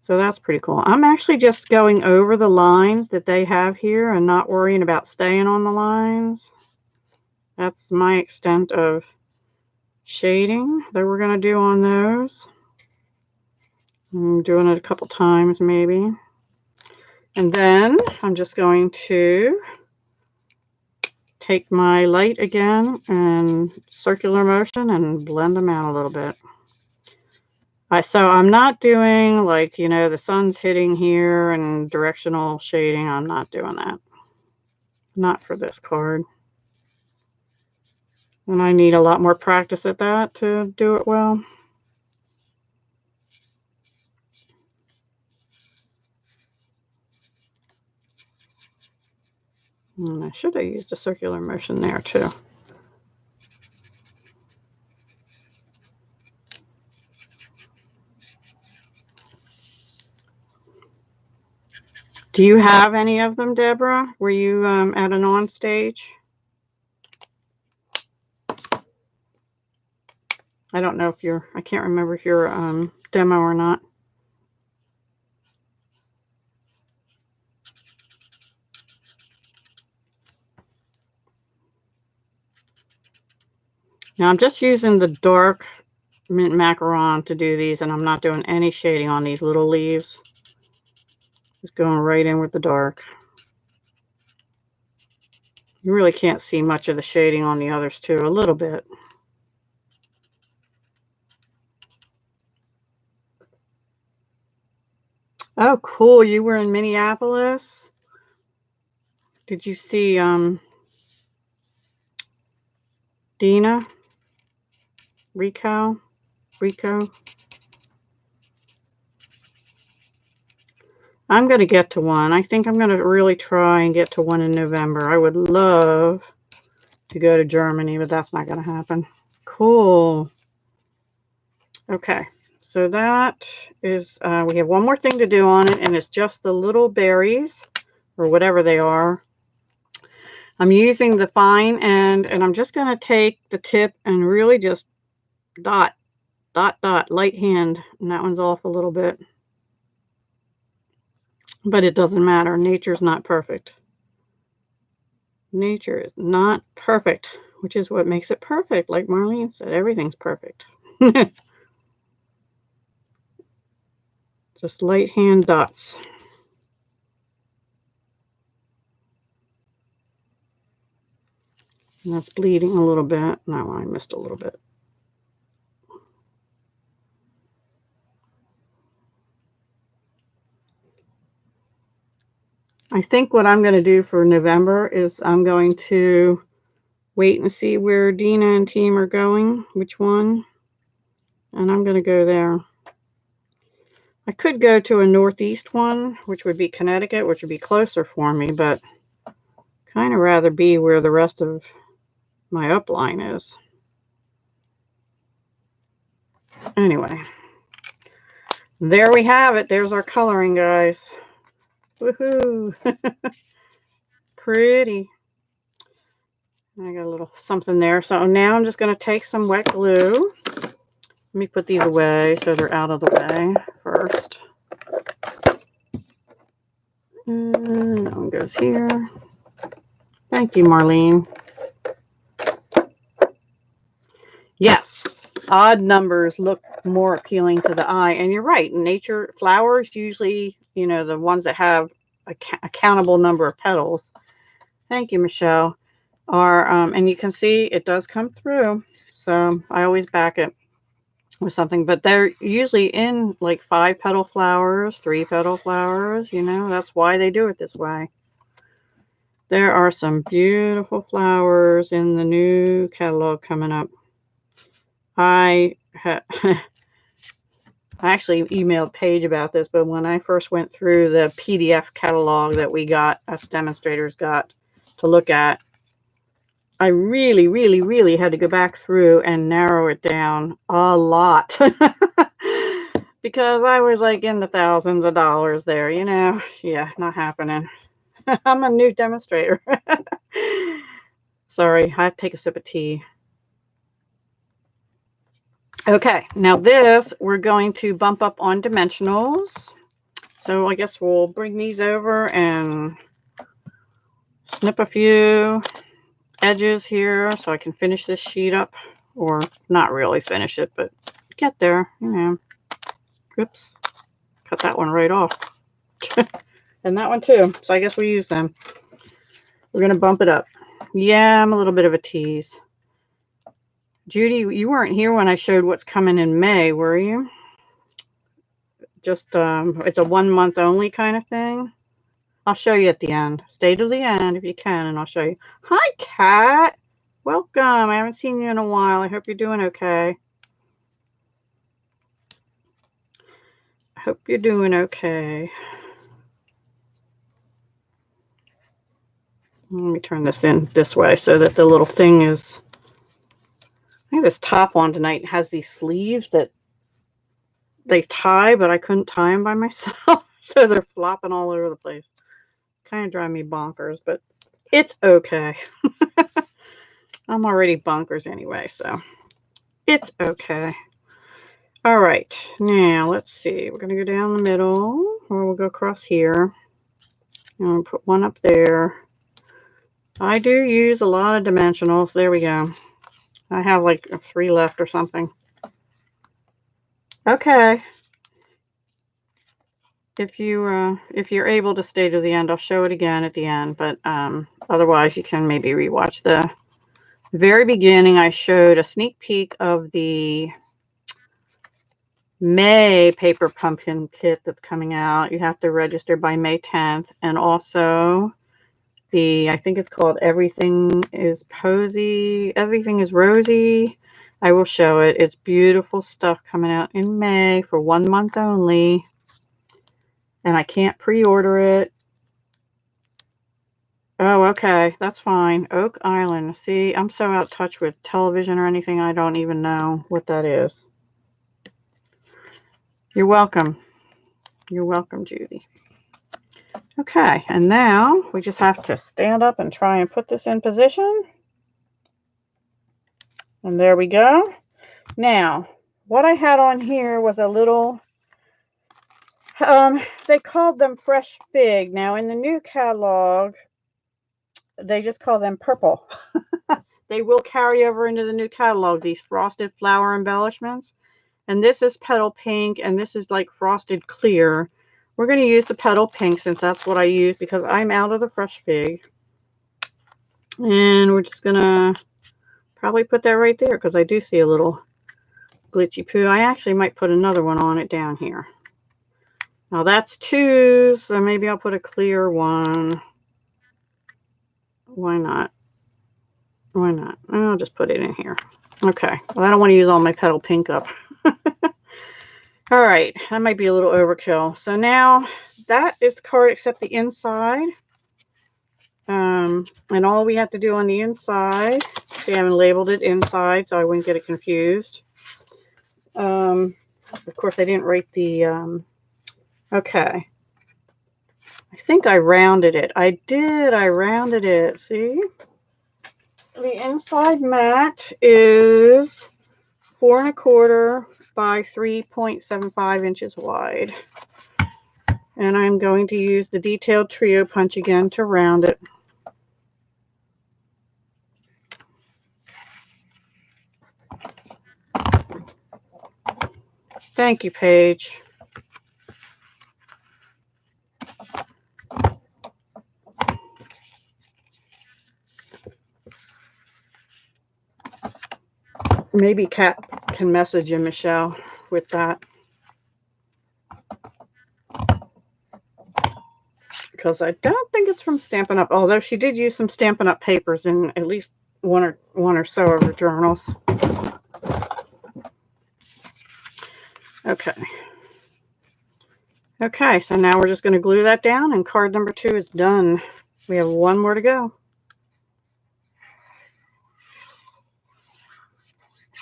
So that's pretty cool. I'm actually just going over the lines that they have here and not worrying about staying on the lines. That's my extent of shading that we're going to do on those. I'm doing it a couple times maybe. And then I'm just going to take my light again and circular motion and blend them out a little bit. So I'm not doing like, you know, the sun's hitting here and directional shading. I'm not doing that. Not for this card. And I need a lot more practice at that to do it well. And I should have used a circular motion there too. Do you have any of them, Deborah? Were you at an on stage? I don't know if you're, I can't remember if you're demo or not. Now I'm just using the dark mint macaron to do these, and I'm not doing any shading on these little leaves. Just going right in with the dark. You really can't see much of the shading on the others too, a little bit. Oh, cool. You were in Minneapolis? Did you see Dina? Rico? I'm going to get to one. I think I'm going to really try and get to one in November. I would love to go to Germany, but that's not going to happen. Cool. Okay, so that is, we have one more thing to do on it, and it's just the little berries, or whatever they are. I'm using the fine end, and I'm just going to take the tip and really just dot, light hand, and that one's off a little bit. But it doesn't matter. Nature's not perfect. Nature is not perfect, which is what makes it perfect. Like Marlene said, everything's perfect. Just light hand dots. And that's bleeding a little bit. No, I missed a little bit. I think what I'm going to do for November is I'm going to wait and see where Dina and team are going, which one, and I'm going to go there. I could go to a northeast one, which would be Connecticut, which would be closer for me, but kind of rather be where the rest of my upline is. Anyway, there we have it. There's our coloring, guys. Woohoo! Pretty. I got a little something there. So now I'm just going to take some wet glue. Let me put these away so they're out of the way first. And that one goes here. Thank you, Marlene. Yes, odd numbers look more appealing to the eye. And you're right. Nature flowers usually, you know, the ones that have a countable number of petals. Thank you, Michelle. Are and you can see it does come through. So I always back it with something, but they're usually in like 5-petal flowers, 3-petal flowers. You know, that's why they do it this way. There are some beautiful flowers in the new catalog coming up. I actually emailed Paige about this, but when I first went through the PDF catalog that we got, us demonstrators got to look at, I really, really, really had to go back through and narrow it down a lot because I was like in the thousands of dollars there, you know. Yeah, not happening. I'm a new demonstrator. Sorry, I have to take a sip of tea. Okay, now this, we're going to bump up on dimensionals. So I guess we'll bring these over and snip a few edges here so I can finish this sheet up, or not really finish it, but get there, you know. Oops, cut that one right off. And that one too, so I guess we use them. We're gonna bump it up. Yeah, I'm a little bit of a tease. Judy, you weren't here when I showed what's coming in May, were you? Just it's a 1 month only kind of thing. I'll show you at the end. Stay to the end if you can, and I'll show you. Hi, Kat. Welcome. I haven't seen you in a while. I hope you're doing okay. I hope you're doing okay. Let me turn this in this way so that the little thing is... I have this top on tonight. It has these sleeves that they tie, but I couldn't tie them by myself. So they're flopping all over the place. Kind of drive me bonkers, but it's okay. I'm already bonkers anyway, so it's okay. All right, now let's see. We're going to go down the middle, or we'll go across here. And we'll put one up there. I do use a lot of dimensionals. There we go. I have like 3 left or something. Okay. If you're able to stay to the end, I'll show it again at the end. But otherwise, you can maybe rewatch the very beginning. I showed a sneak peek of the May paper pumpkin kit that's coming out. You have to register by May 10th, and also the, I think it's called Everything is Posy, Everything is Rosy. I will show it. It's beautiful stuff coming out in May for 1 month only, and I can't pre-order it. Oh, okay, that's fine. Oak Island. See, I'm so out of touch with television or anything, I don't even know what that is. You're welcome. You're welcome, Judy. Okay, and now we just have to stand up and try and put this in position. And there we go. Now, what I had on here was a little, they called them fresh fig. Now, in the new catalog, they just call them purple. They will carry over into the new catalog, these frosted flower embellishments. And this is petal pink, and this is like frosted clear. We're going to use the petal pink since that's what I use because I'm out of the fresh fig. And we're just going to probably put that right there because I do see a little glitchy poo. I actually might put another one on it down here. Now that's 2, so maybe I'll put a clear one. Why not? Why not? I'll just put it in here. Okay. Well, I don't want to use all my petal pink up. All right, that might be a little overkill. So now that is the card except the inside. And all we have to do on the inside, see, I haven't labeled it inside so I wouldn't get it confused. Of course, I didn't write the, okay. I think I rounded it. I did, I rounded it, see? The inside mat is 4 1/4 by 3.75 inches wide. And I'm going to use the detailed trio punch again to round it. Thank you, Paige. Maybe Kat can message you, Michelle, with that. Because I don't think it's from Stampin' Up, although she did use some Stampin' Up papers in at least one or so of her journals. Okay. Okay, so now we're just going to glue that down, and card number 2 is done. We have one more to go.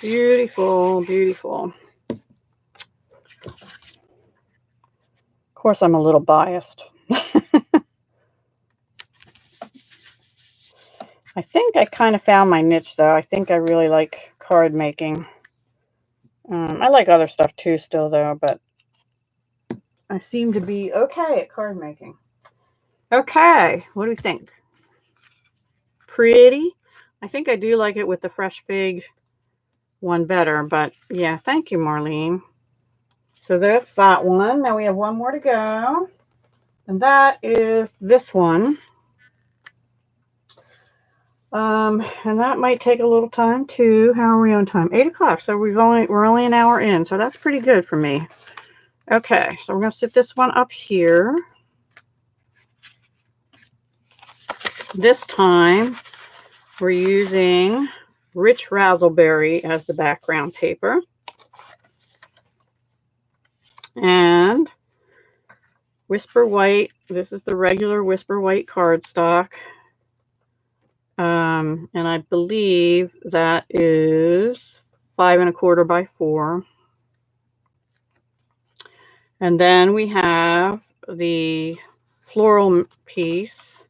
Beautiful, beautiful. Of course, I'm a little biased. I think I kind of found my niche, though. I think I really like card making. I like other stuff too still, though, but I seem to be okay at card making. Okay, what do we think? Pretty? I think I do like it with the Fresh Fig one better, but yeah, thank you, Marlene. So that's that one. Now we have one more to go, and that is this one. And that might take a little time too. How are we on time? 8 o'clock. So we're only an hour in, so that's pretty good for me. Okay, so we're gonna sit this one up here. This time we're using Rich Razzleberry as the background paper. And Whisper White. This is the regular Whisper White cardstock. And I believe that is 5 1/4 by 4. And then we have the floral piece,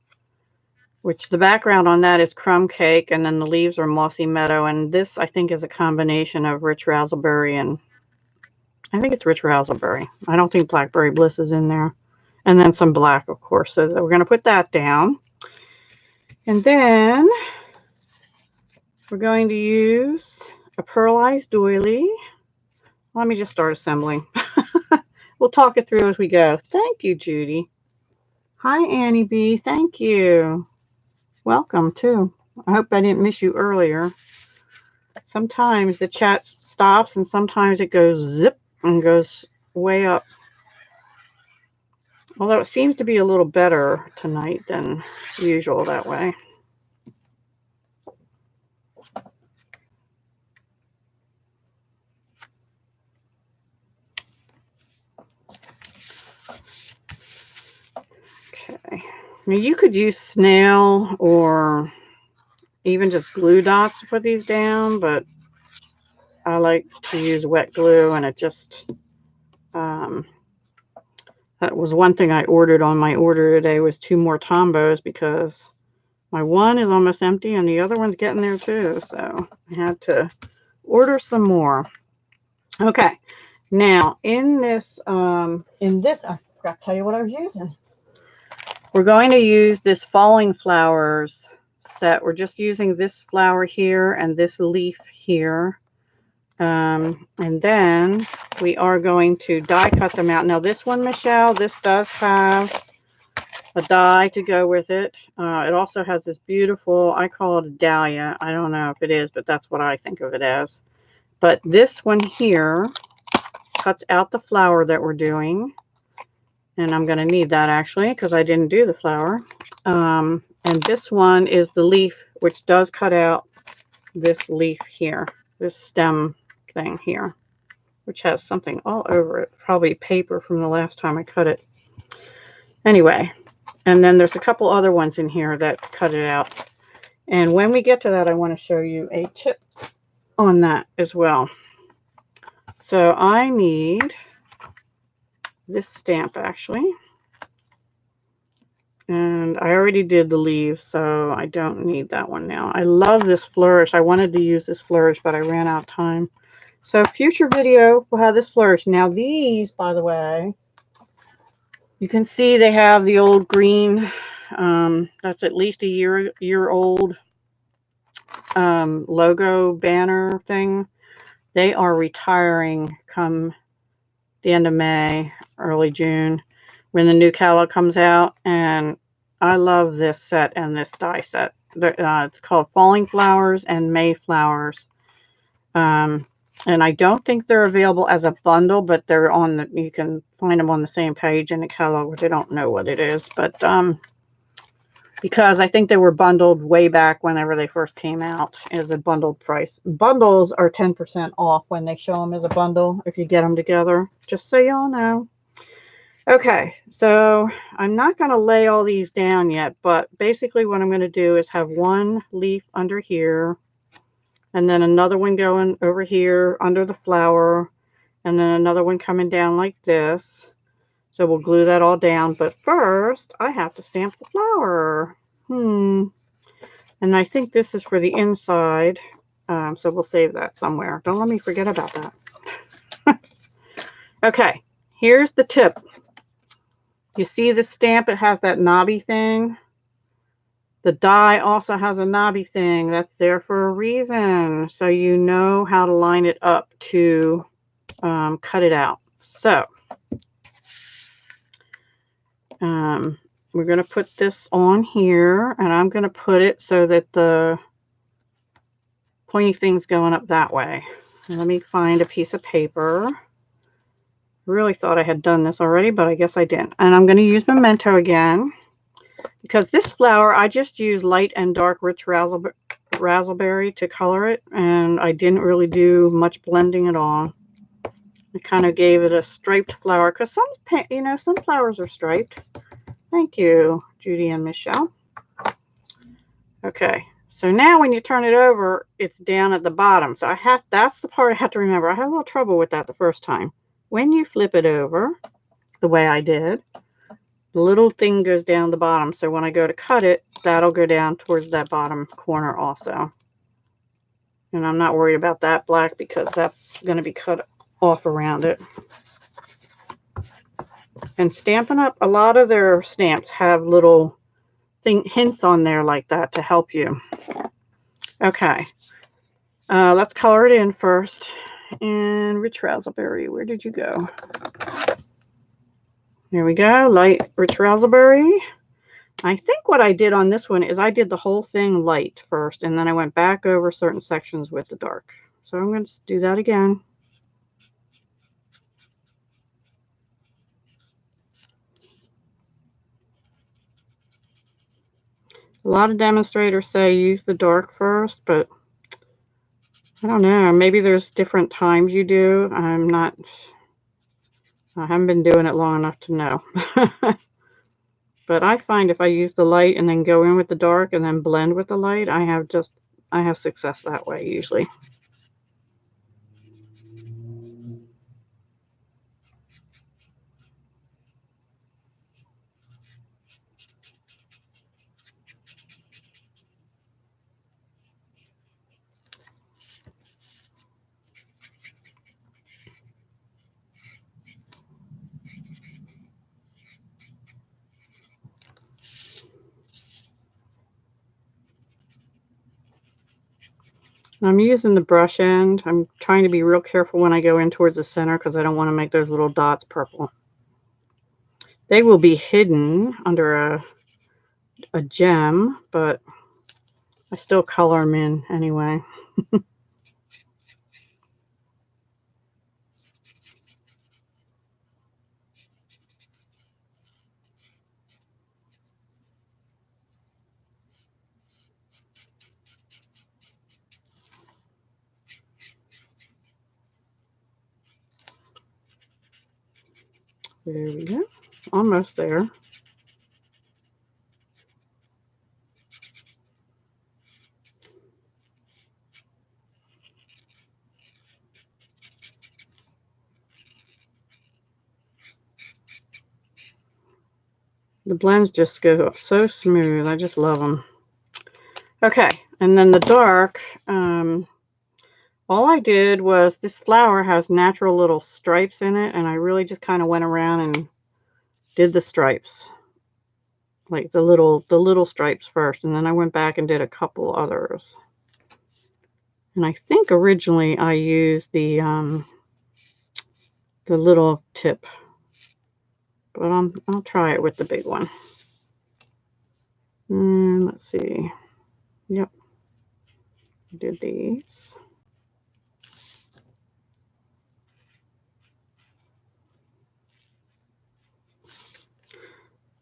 which the background on that is Crumb Cake, and then the leaves are Mossy Meadow. And this, I think, is a combination of Rich Razzleberry and I think it's Rich Razzleberry. I don't think Blackberry Bliss is in there. And then some black, of course. So we're going to put that down. And then we're going to use a pearlized doily. Let me just start assembling. We'll talk it through as we go. Thank you, Judy. Hi, Annie B. Thank you. Welcome, too. I hope I didn't miss you earlier. Sometimes the chat stops and sometimes it goes zip and goes way up. Although it seems to be a little better tonight than usual that way. Okay. Now you could use snail or even just glue dots to put these down, but I like to use wet glue, and it just that was one thing I ordered on my order today was 2 more Tombos because my one is almost empty and the other one's getting there too. So I had to order some more. Okay, now in this I forgot to tell you what I was using. We're going to use this Falling Flowers set. We're just using this flower here and this leaf here. And then we are going to die cut them out. Now this one, Michelle, this does have a die to go with it. It also has this beautiful, I call it a dahlia. I don't know if it is, but that's what I think of it as. But this one here cuts out the flower that we're doing. And I'm going to need that actually because I didn't do the flower. And this one is the leaf, which does cut out this leaf here, this stem thing here, which has something all over it, probably paper from the last time I cut it. Anyway, and then there's a couple other ones in here that cut it out. And when we get to that, I want to show you a tip on that as well. So I need this stamp actually. And I already did the leaves, so I don't need that one now. I love this flourish. I wanted to use this flourish, but I ran out of time. So future video will have this flourish. Now these, by the way, you can see they have the old green. That's at least a year old logo banner thing. They are retiring come the end of May, early June, when the new Calla comes out. And I love this set and this die set. It's called Falling Flowers and Mayflowers. And I don't think they're available as a bundle, but they're on the, you can find them on the same page in the catalog. I don't know what it is, but because I think they were bundled way back whenever they first came out as a bundled price. Bundles are 10% off when they show them as a bundle if you get them together, just so y'all know. Okay, so I'm not going to lay all these down yet, but basically what I'm going to do is have one leaf under here, and then another one going over here under the flower, and then another one coming down like this. So we'll glue that all down, but first I have to stamp the flower. And I think this is for the inside, so we'll save that somewhere. Don't let me forget about that. Okay, here's the tip. You see the stamp? It has that knobby thing. The die also has a knobby thing. That's there for a reason, so you know how to line it up to cut it out. So we're going to put this on here, and I'm going to put it so that the pointy thing's going up that way. Let me find a piece of paper. Really thought I had done this already, but I guess I didn't. And I'm going to use Memento again, because this flower, I just used light and dark rich raspberry to color it, and I didn't really do much blending at all. I kind of gave it a striped flower, because some flowers are striped. Thank you, Judy and Michelle. Okay, so now when you turn it over, it's down at the bottom. So that's the part I have to remember. I had a little trouble with that the first time. When you flip it over, the way I did, the little thing goes down the bottom. So when I go to cut it, that'll go down towards that bottom corner also. And I'm not worried about that black because that's going to be cut off around it. And Stampin' Up, a lot of their stamps have little hints on there like that to help you. Okay, let's color it in first. And rich raspberry, where did you go? Here we go, light rich raspberry. I think what I did on this one is I did the whole thing light first, and then I went back over certain sections with the dark. So I'm going to do that again. A lot of demonstrators say use the dark first, but I don't know. Maybe there's different times you do. I haven't been doing it long enough to know. But I find if I use the light and then go in with the dark and then blend with the light, I have success that way usually. I'm using the brush end. I'm trying to be real careful when I go in towards the center because I don't want to make those little dots purple. They will be hidden under a gem, but I still color them in anyway. There we go. Almost there. The blends just go so smooth. I just love them. Okay, and then the dark, all I did was, this flower has natural little stripes in it, and I really just kind of went around and did the stripes, like the little stripes first, and then I went back and did a couple others. And I think originally I used the the little tip. But I'll try it with the big one. And let's see. Yep. Did these.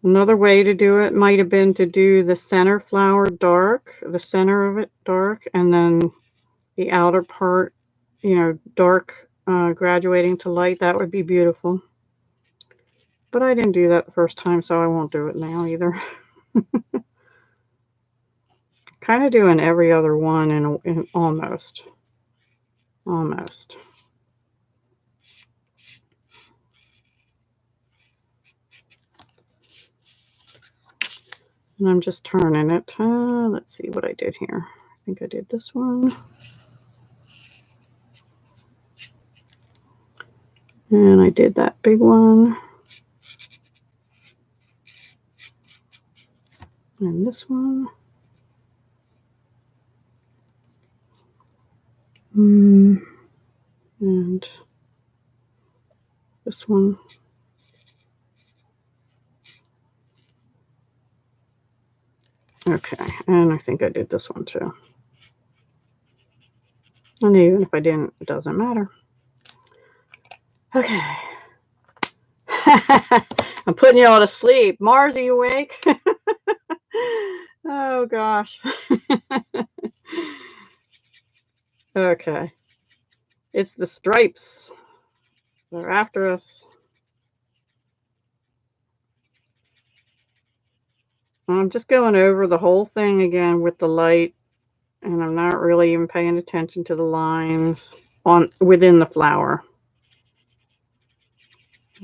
Another way to do it might have been to do the center flower dark, the center of it dark, and then the outer part, you know, dark, graduating to light. That would be beautiful. But I didn't do that the first time, so I won't do it now either. Kind of doing every other one in almost. Almost. And I'm just turning it. Let's see what I did here. I think I did this one. And I did that big one. And this one. And this one. Okay, and I think I did this one too. And even if I didn't, it doesn't matter. Okay. I'm putting you all to sleep. Mars, are you awake? Oh, gosh. Okay. It's the stripes. They're after us. I'm just going over the whole thing again with the light, and I'm not really even paying attention to the lines within the flower.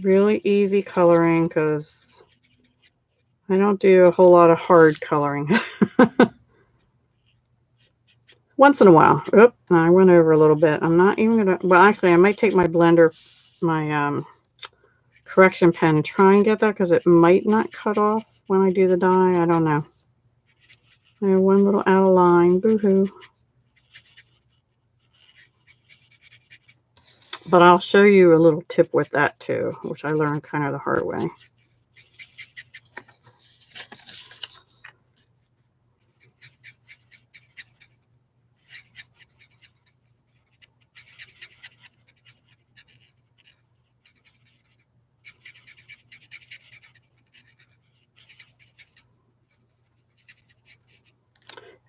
Really easy coloring because I don't do a whole lot of hard coloring. Once in a while. Oop, I went over a little bit. I'm not even going to, well, actually, I might take my blender, my correction pen, and try and get that because it might not cut off when I do the dye. I don't know. I have one little out of line. Boo-hoo. But I'll show you a little tip with that too, which I learned kind of the hard way.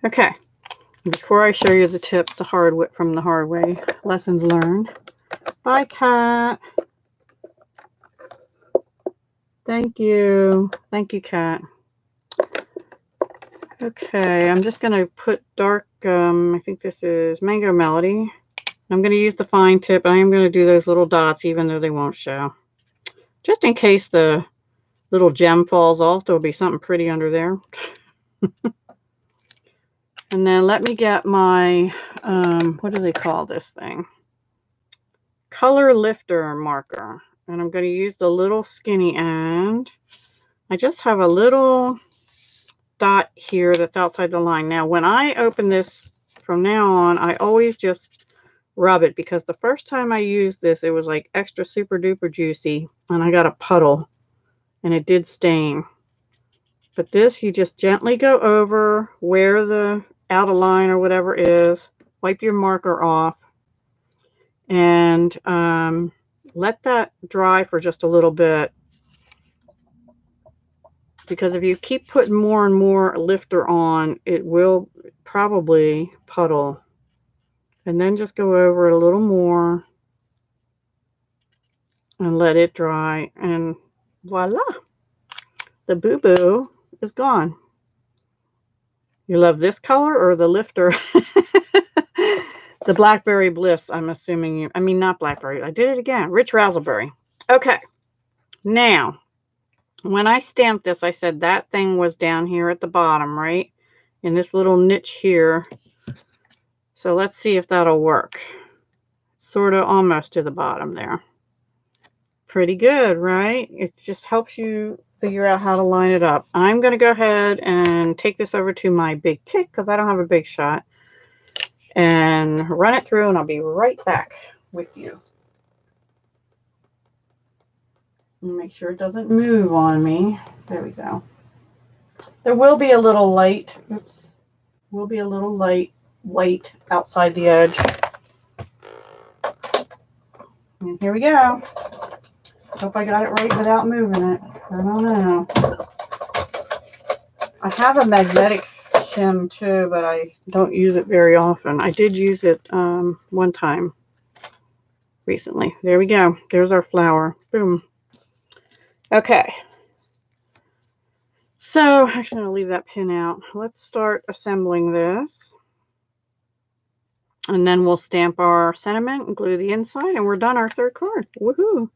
Okay, before I show you the tip, from the hard way, lessons learned. Bye, Kat. Thank you. Thank you, Kat. Okay, I'm just going to put dark, I think this is Mango Melody. I'm going to use the fine tip. I am going to do those little dots even though they won't show. Just in case the little gem falls off, there'll be something pretty under there. And then let me get my, what do they call this thing? Color lifter marker. And I'm going to use the little skinny end. I just have a little dot here that's outside the line. Now, when I open this from now on, I always just rub it because the first time I used this, it was like extra super duper juicy and I got a puddle and it did stain. But this, you just gently go over where the out of line or whatever is, wipe your marker off, and let that dry for just a little bit. Because if you keep putting more and more lifter on, it will probably puddle. And then just go over it a little more and let it dry. And voila, the boo-boo is gone. You love this color or the lifter? The Blackberry Bliss, I'm assuming you, I mean, not Blackberry. I did it again. Rich Razzleberry. Okay. Now, when I stamped this, I said that thing was down here at the bottom, right? In this little niche here. So let's see if that'll work. Sort of almost to the bottom there. Pretty good, right? It just helps you figure out how to line it up. I'm going to go ahead and take this over to my big pick because I don't have a big shot. And run it through and I'll be right back with you. Make sure it doesn't move on me. There we go. There will be a little light. Oops. Will be a little light white outside the edge. And here we go. Hope I got it right without moving it. I don't know. I have a magnetic shim too, but I don't use it very often. I did use it one time recently. There we go. There's our flower. Boom. Okay. So actually, I'm going to leave that pin out. Let's start assembling this. And then we'll stamp our sentiment and glue the inside, and we're done our third card. Woohoo!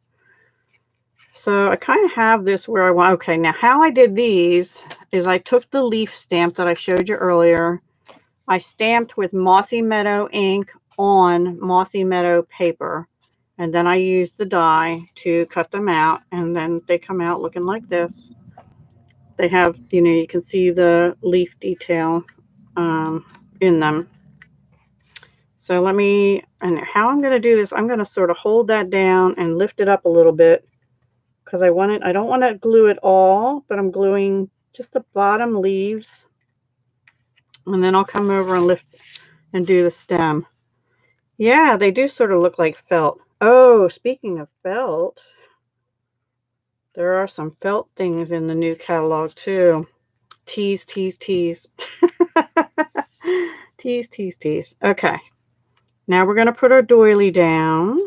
So I kind of have this where I want. Okay, now how I did these is I took the leaf stamp that I showed you earlier. I stamped with Mossy Meadow ink on Mossy Meadow paper. And then I used the die to cut them out. And then they come out looking like this. They have, you know, you can see the leaf detail in them. So let me, and how I'm going to do this, I'm going to sort of hold that down and lift it up a little bit because I don't want to glue it all, but I'm gluing just the bottom leaves. And then I'll come over and lift and do the stem. Yeah, they do sort of look like felt. Oh, speaking of felt, there are some felt things in the new catalog too. Tease, tease, tease. Tease, tease, tease. Okay. Now we're going to put our doily down.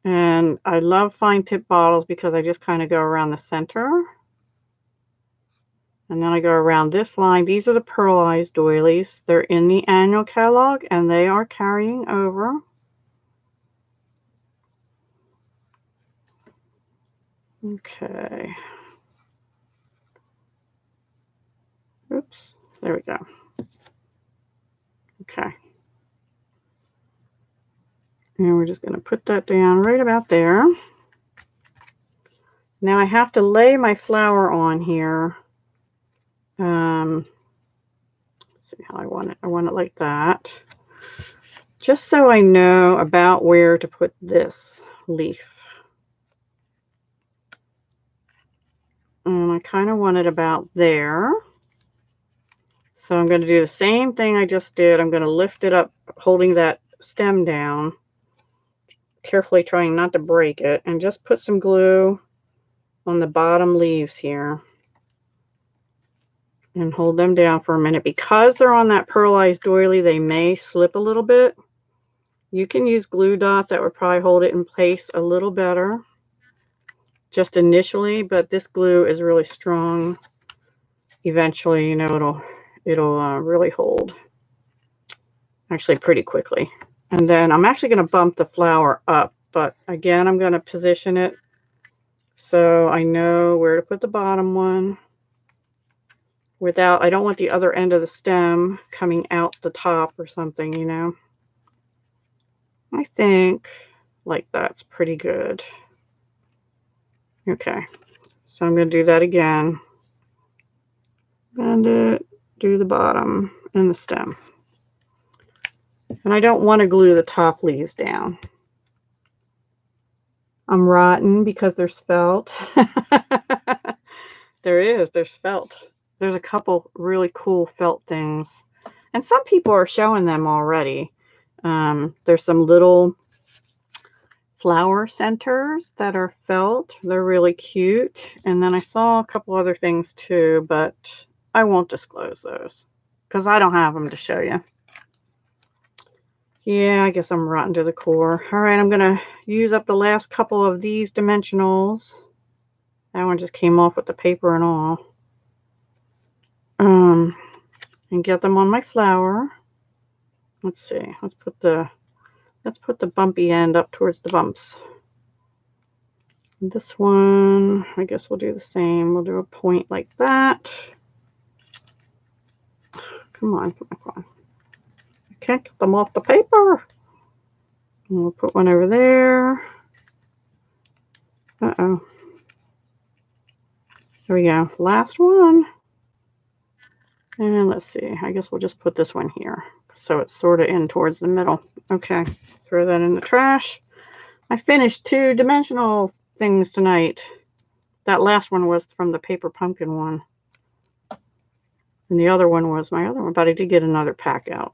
And I love fine tip bottles because I just kind of go around the center. And then I go around this line. These are the pearlized doilies. They're in the annual catalog and they are carrying over. Okay. Oops. There we go. Okay. And we're just going to put that down right about there. Now I have to lay my flower on here. Let's see how I want it. I want it like that. Just so I know about where to put this leaf. And I kind of want it about there. So I'm going to do the same thing I just did. I'm going to lift it up, holding that stem down, carefully trying not to break it, and just put some glue on the bottom leaves here. And hold them down for a minute. Because they're on that pearlized doily, they may slip a little bit. You can use glue dots. That would probably hold it in place a little better just initially, but this glue is really strong. Eventually, you know, it'll really hold, actually pretty quickly. And then I'm actually going to bump the flower up, but again, I'm going to position it so I know where to put the bottom one without, I don't want the other end of the stem coming out the top or something, you know. I think like that's pretty good. Okay, so I'm going to do that again. Bend it, do the bottom and the stem. And I don't want to glue the top leaves down. I'm rotten because there's felt. There's felt. There's a couple really cool felt things. And some people are showing them already. There's some little flower centers that are felt. They're really cute. And then I saw a couple other things too, but I won't disclose those because I don't have them to show you. Yeah, I guess I'm rotten to the core. All right, I'm going to use up the last couple of these dimensionals. That one just came off with the paper and all. And get them on my flower. Let's see. Let's put the bumpy end up towards the bumps. This one, I guess we'll do the same. We'll do a point like that. Come on, come on. I can't get them off the paper. And we'll put one over there. Uh-oh. There we go. Last one. And let's see. I guess we'll just put this one here. So it's sort of in towards the middle. Okay. Throw that in the trash. I finished 2 dimensional things tonight. That last one was from the paper pumpkin one. And the other one was my other one, but I did get another pack out.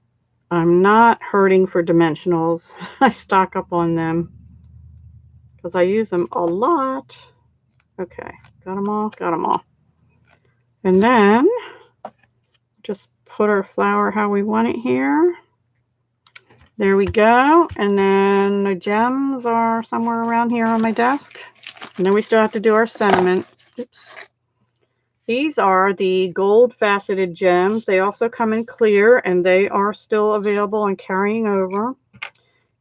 I'm not hurting for dimensionals. I stock up on them because I use them a lot. Okay, got them all, got them all. And then just put our flower how we want it here. There we go. And then the gems are somewhere around here on my desk. And then we still have to do our sentiment. Oops. These are the gold faceted gems. They also come in clear and they are still available and carrying over.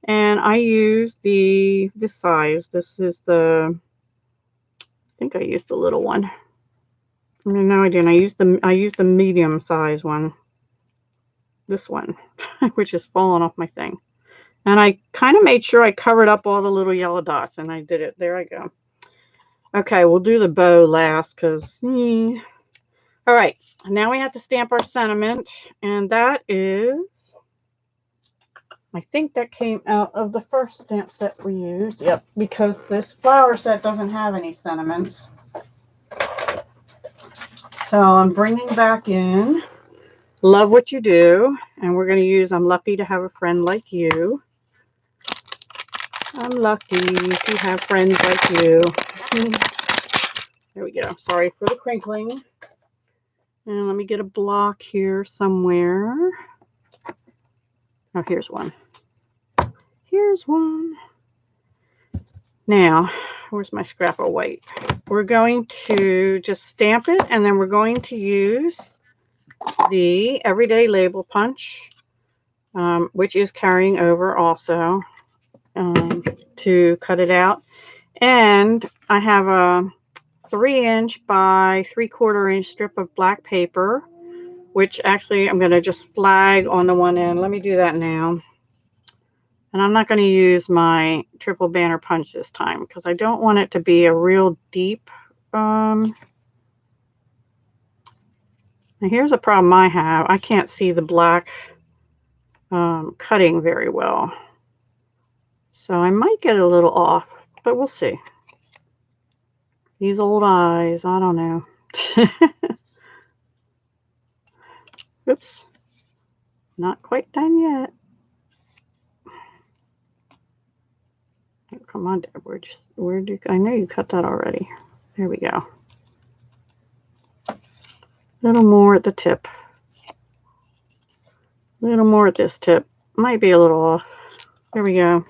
And I use this size. This is I think I used the little one. No, I didn't. I used the medium size one. This one, which is falling off my thing. And I kind of made sure I covered up all the little yellow dots, and I did it. There I go. Okay, we'll do the bow last because all right, now we have to stamp our sentiment, and that is, I think that came out of the first stamp set we used. Yep, because this flower set doesn't have any sentiments. So I'm bringing back in Love What You Do, and we're going to use I'm Lucky to Have a Friend Like You. I'm lucky to have friends like you. There we go. Sorry for the crinkling. And let me get a block here somewhere. Oh, here's one. Here's one. Now, where's my scrap of white? We're going to just stamp it, and then we're going to use the Everyday Label Punch, which is carrying over also, to cut it out. And I have a 3" by 3/4" strip of black paper, which actually I'm going to just flag on the one end. Let me do that now. And I'm not going to use my triple banner punch this time because I don't want it to be a real deep. Now here's a problem I have. I can't see the black cutting very well. So I might get a little off, but we'll see. These old eyes, I don't know. Oops. Not quite done yet. Come on, I know you cut that already. There we go. A little more at the tip. A little more at this tip. Might be a little off. There we go.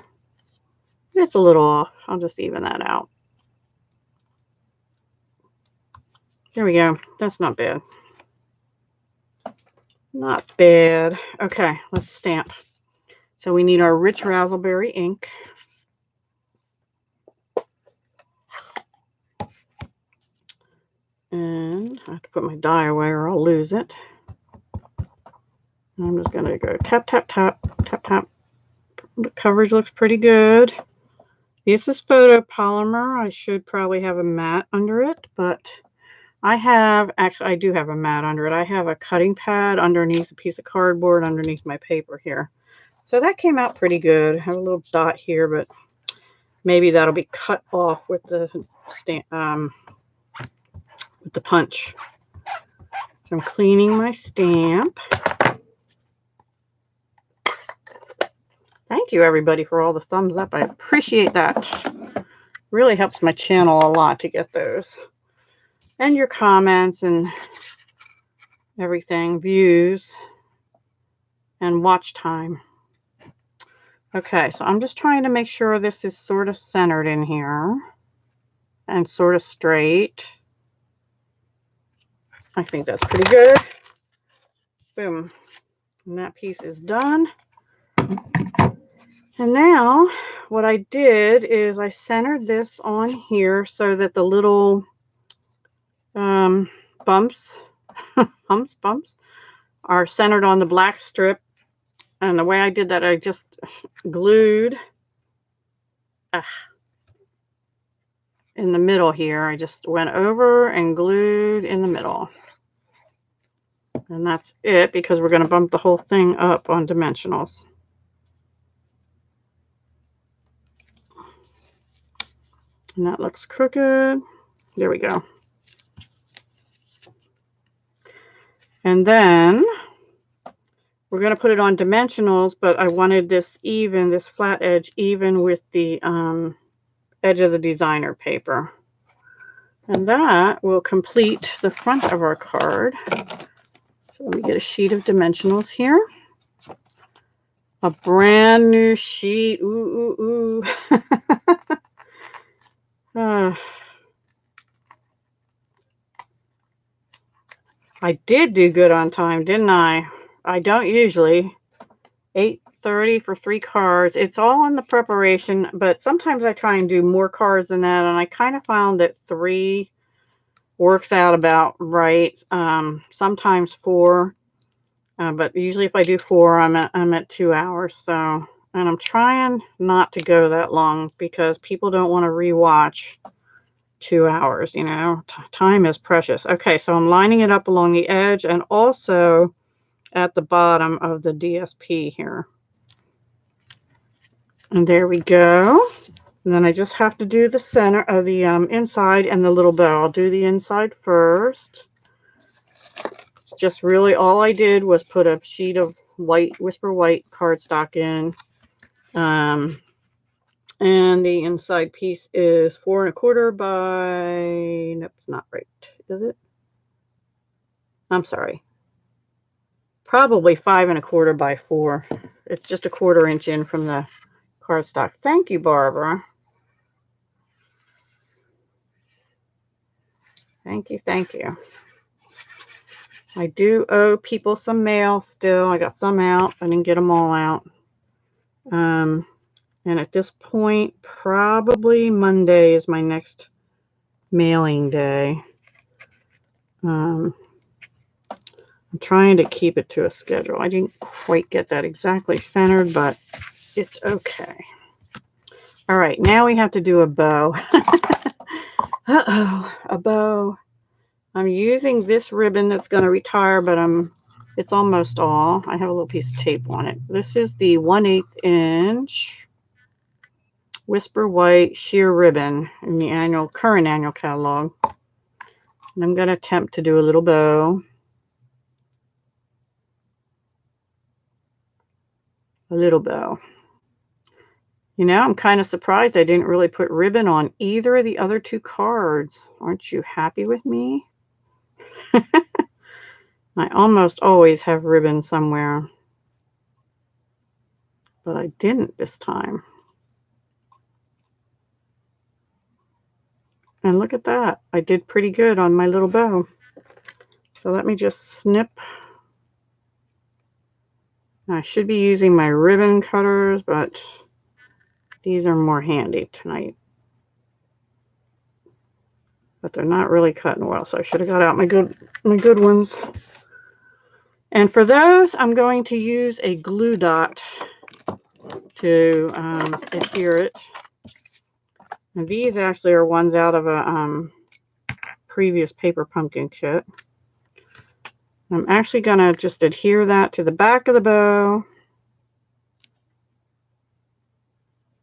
It's a little off. I'll just even that out. There we go. That's not bad. Not bad. Okay, let's stamp. So we need our rich raspberry ink. And I have to put my die away or I'll lose it. I'm just going to go tap, tap, tap, tap, tap. The coverage looks pretty good. This is photopolymer. I should probably have a mat under it, but I do have a mat under it. I have a cutting pad underneath a piece of cardboard underneath my paper here. So that came out pretty good. I have a little dot here, but maybe that'll be cut off with the punch. So I'm cleaning my stamp. Thank you, everybody, for all the thumbs up. I appreciate that. Really helps my channel a lot to get those. And your comments and everything, views and watch time. Okay, so I'm just trying to make sure this is sort of centered in here and sort of straight. I think that's pretty good. Boom. And that piece is done. And now what I did is I centered this on here so that the little bumps are centered on the black strip. And the way I did that, I just glued in the middle here. I just went over and glued in the middle. And that's it, because we're going to bump the whole thing up on dimensionals. And that looks crooked. There we go. And then we're going to put it on dimensionals, but I wanted this even, this flat edge, even with the edge of the designer paper. And that will complete the front of our card. So let me get a sheet of dimensionals here. A brand new sheet. Ooh, ooh, ooh. I did do good on time, didn't I? I don't usually. 8:30 for 3 cards. It's all in the preparation, but sometimes I try and do more cards than that, and I kind of found that 3 works out about right. Sometimes 4, but usually if I do 4, I'm at 2 hours. So, and I'm trying not to go that long because people don't want to rewatch 2 hours. You know, time is precious. Okay, so I'm lining it up along the edge and also at the bottom of the DSP here. And there we go. And then I just have to do the center of the inside and the little bow. I'll do the inside first. Just really all I did was put a sheet of white, Whisper White cardstock in. And the inside piece is 4 1/4 by, nope, it's not right, is it? I'm sorry. Probably 5 1/4 by 4. It's just a 1/4 inch in from the cardstock. Thank you, Barbara. Thank you, thank you. I do owe people some mail still. I got some out. I didn't get them all out. And at this point, probably Monday is my next mailing day. I'm trying to keep it to a schedule. I didn't quite get that exactly centered, but it's okay. All right, now we have to do a bow. Uh-oh, a bow. I'm using this ribbon that's going to retire, but it's almost all. I have a little piece of tape on it. This is the 1/8 inch Whisper White sheer ribbon in the current annual catalog. And I'm going to attempt to do a little bow. A little bow. You know, I'm kind of surprised I didn't really put ribbon on either of the other 2 cards. Aren't you happy with me? I almost always have ribbon somewhere, but I didn't this time. And look at that. I did pretty good on my little bow. So let me just snip. I should be using my ribbon cutters, but these are more handy tonight. But they're not really cutting well, so I should have got out my good ones. And for those, I'm going to use a glue dot to adhere it. And these actually are ones out of a previous paper pumpkin kit. I'm actually going to just adhere that to the back of the bow.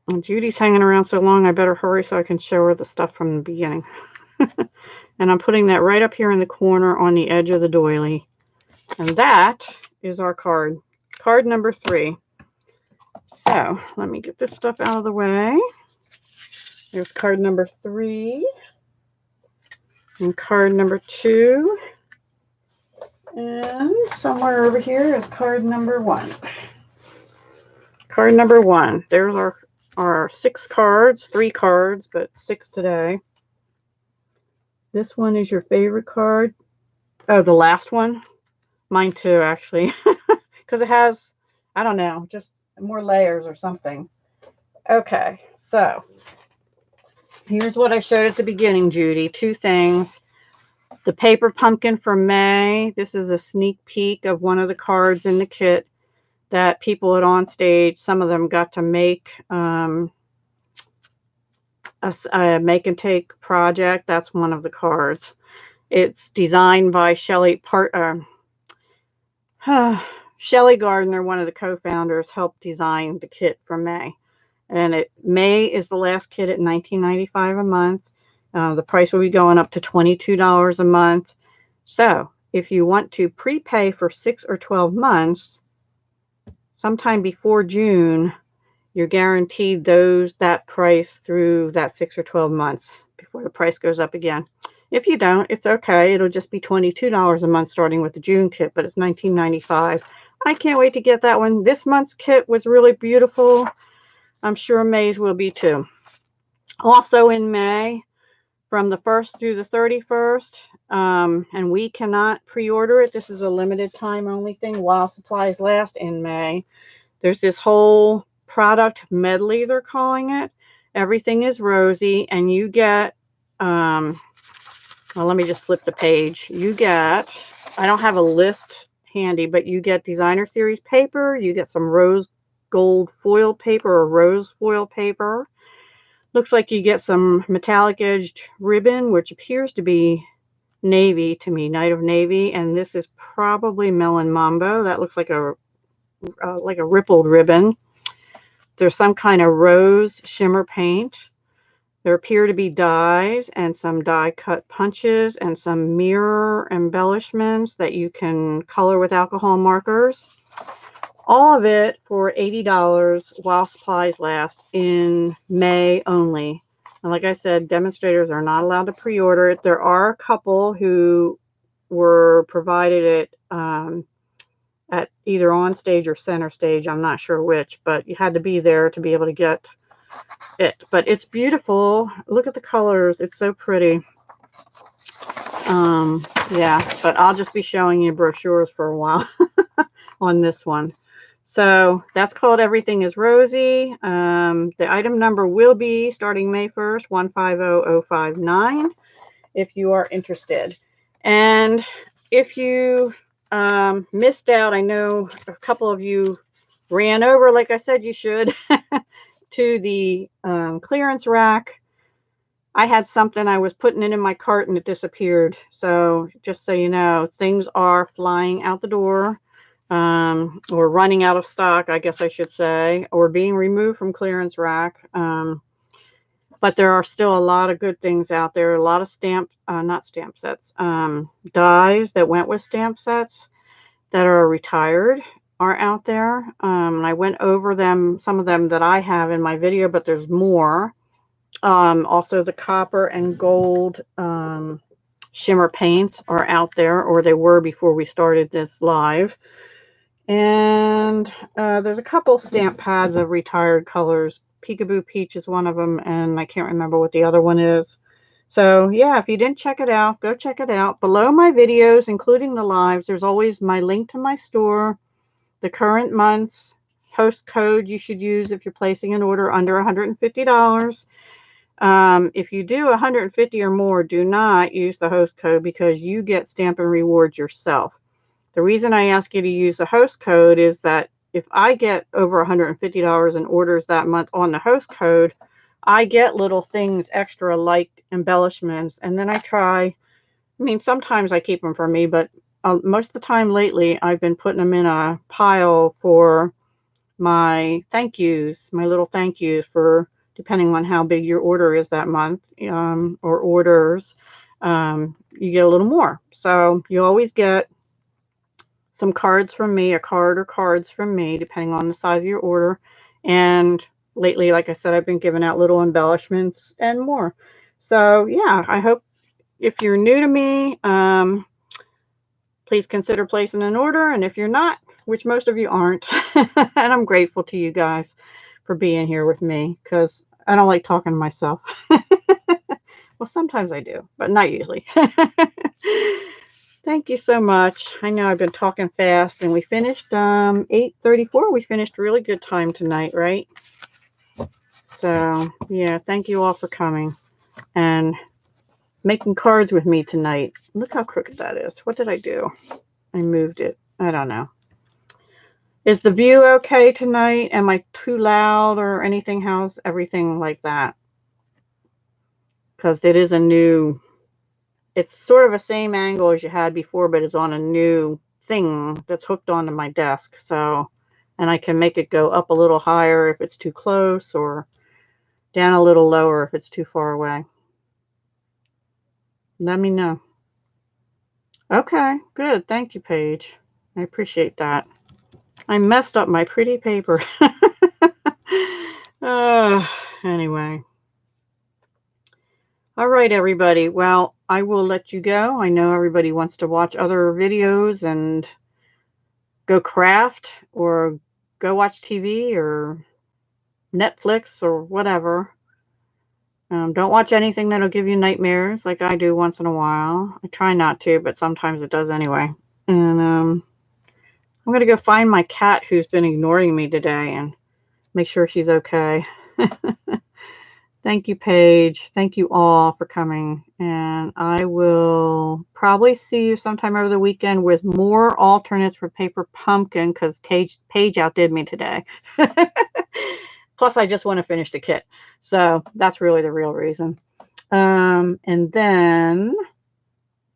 And Judy's hanging around so long, I better hurry so I can show her the stuff from the beginning. And I'm putting that right up here in the corner on the edge of the doily. And that is our card. Card number 3. So let me get this stuff out of the way. There's card number 3. And card number 2. And somewhere over here is card number 1. Card number 1. There's our 6 cards. 3 cards, but 6 today. This one is your favorite card. Oh, the last one? Mine too, actually. Because it has, I don't know, just more layers or something. Okay, so here's what I showed at the beginning, Judy. 2 things. The paper pumpkin for May. This is a sneak peek of one of the cards in the kit that people at On Stage, some of them got to make a make and take project. That's one of the cards. It's designed by Shelley Gardner, one of the co-founders, helped design the kit for May. And May is the last kit at $19.95 a month. The price will be going up to $22 a month. So if you want to prepay for 6 or 12 months, sometime before June, you're guaranteed that price through that 6 or 12 months before the price goes up again. If you don't, it's okay. It'll just be $22 a month starting with the June kit, but it's $19.95. I can't wait to get that one. This month's kit was really beautiful. I'm sure May's will be too. Also in May, from the 1st through the 31st, and we cannot pre-order it. This is a limited time only thing while supplies last in May. There's this whole product medley, they're calling it. Everything is Rosy, and you get, well, let me just flip the page. You get, I don't have a list handy, but you get designer series paper, you get some rose gold foil paper or rose foil paper. Looks like you get some metallic edged ribbon, which appears to be navy to me, Night of Navy, and this is probably Melon Mambo. That looks like a rippled ribbon. There's some kind of rose shimmer paint. There appear to be dies and some die cut punches and some mirror embellishments that you can color with alcohol markers. All of it for $80 while supplies last in May only. And like I said, demonstrators are not allowed to pre-order it. There are a couple who were provided it at either on stage or center stage. I'm not sure which, but you had to be there to be able to get it. But it's beautiful. Look at the colors. It's so pretty. Yeah, but I'll just be showing you brochures for a while on this one. So that's called Everything is Rosy. The item number will be starting May 1st, 150059, if you are interested. And if you missed out, I know a couple of you ran over, like I said you should, to the clearance rack. I had something, I was putting it in my cart and it disappeared. So just so you know, things are flying out the door. Or running out of stock, I guess I should say, or being removed from clearance rack. But there are still a lot of good things out there. A lot of not stamp sets, dies that went with stamp sets that are retired are out there. I went over them, some of them that I have in my video, but there's more. Also the copper and gold shimmer paints are out there, or they were before we started this live. And there's a couple stamp pads of retired colors. Peekaboo Peach is one of them, and I can't remember what the other one is. So yeah, if you didn't check it out, go check it out. Below my videos, including the lives, there's always my link to my store, the current month's host code you should use if you're placing an order under $150. If you do $150 or more, do not use the host code because you get Stampin' Rewards yourself. The reason I ask you to use the host code is that if I get over $150 in orders that month on the host code, I get little things extra like embellishments. And then I try, I mean, sometimes I keep them for me, but most of the time lately, I've been putting them in a pile for my thank yous, my little thank yous for depending on how big your order is that month or orders, you get a little more. So you always get some cards from me, a card or cards from me, depending on the size of your order. And lately, like I said, I've been giving out little embellishments and more. So yeah, I hope if you're new to me, please consider placing an order. And if you're not, which most of you aren't, and I'm grateful to you guys for being here with me because I don't like talking to myself. Well, sometimes I do, but not usually. Thank you so much. I know I've been talking fast, and we finished 8:34. We finished really good time tonight, right? So yeah, thank you all for coming and making cards with me tonight. Look how crooked that is. What did I do? I moved it. I don't know. Is the view okay tonight? Am I too loud or anything? How's everything like that? Because it is a new, it's sort of the same angle as you had before, but it's on a new thing that's hooked onto my desk. So and I can make it go up a little higher if it's too close, or down a little lower if it's too far away. Let me know. Okay, good. Thank you, Paige. I appreciate that. I messed up my pretty paper. Anyway. All right, everybody. Well, I will let you go. I know everybody wants to watch other videos and go craft or go watch TV or Netflix or whatever. Don't watch anything that'll give you nightmares like I do once in a while. I try not to, but sometimes it does anyway. And I'm going to go find my cat who's been ignoring me today and make sure she's okay. Thank you, Paige. Thank you all for coming. And I will probably see you sometime over the weekend with more alternates for Paper Pumpkin because Paige outdid me today. Plus, I just want to finish the kit. So that's really the real reason. And then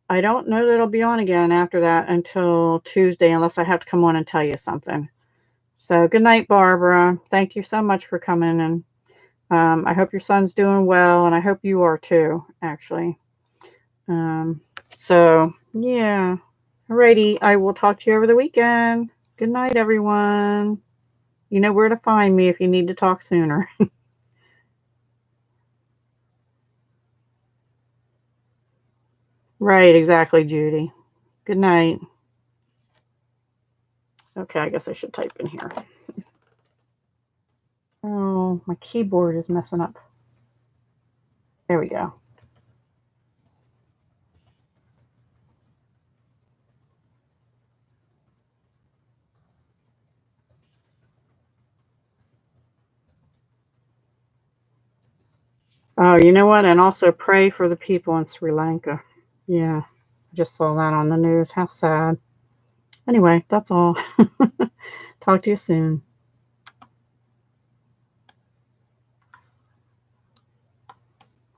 I don't know that it'll be on again after that until Tuesday, unless I have to come on and tell you something. So good night, Barbara. Thank you so much for coming. And I hope your son's doing well, and I hope you are too, actually. So, yeah. Alrighty, I will talk to you over the weekend. Good night, everyone. You know where to find me if you need to talk sooner. Right, exactly, Judy. Good night. Okay, I guess I should type in here. Oh, my keyboard is messing up. There we go. Oh, you know what? And also pray for the people in Sri Lanka. Yeah, I just saw that on the news. How sad. Anyway, that's all. Talk to you soon.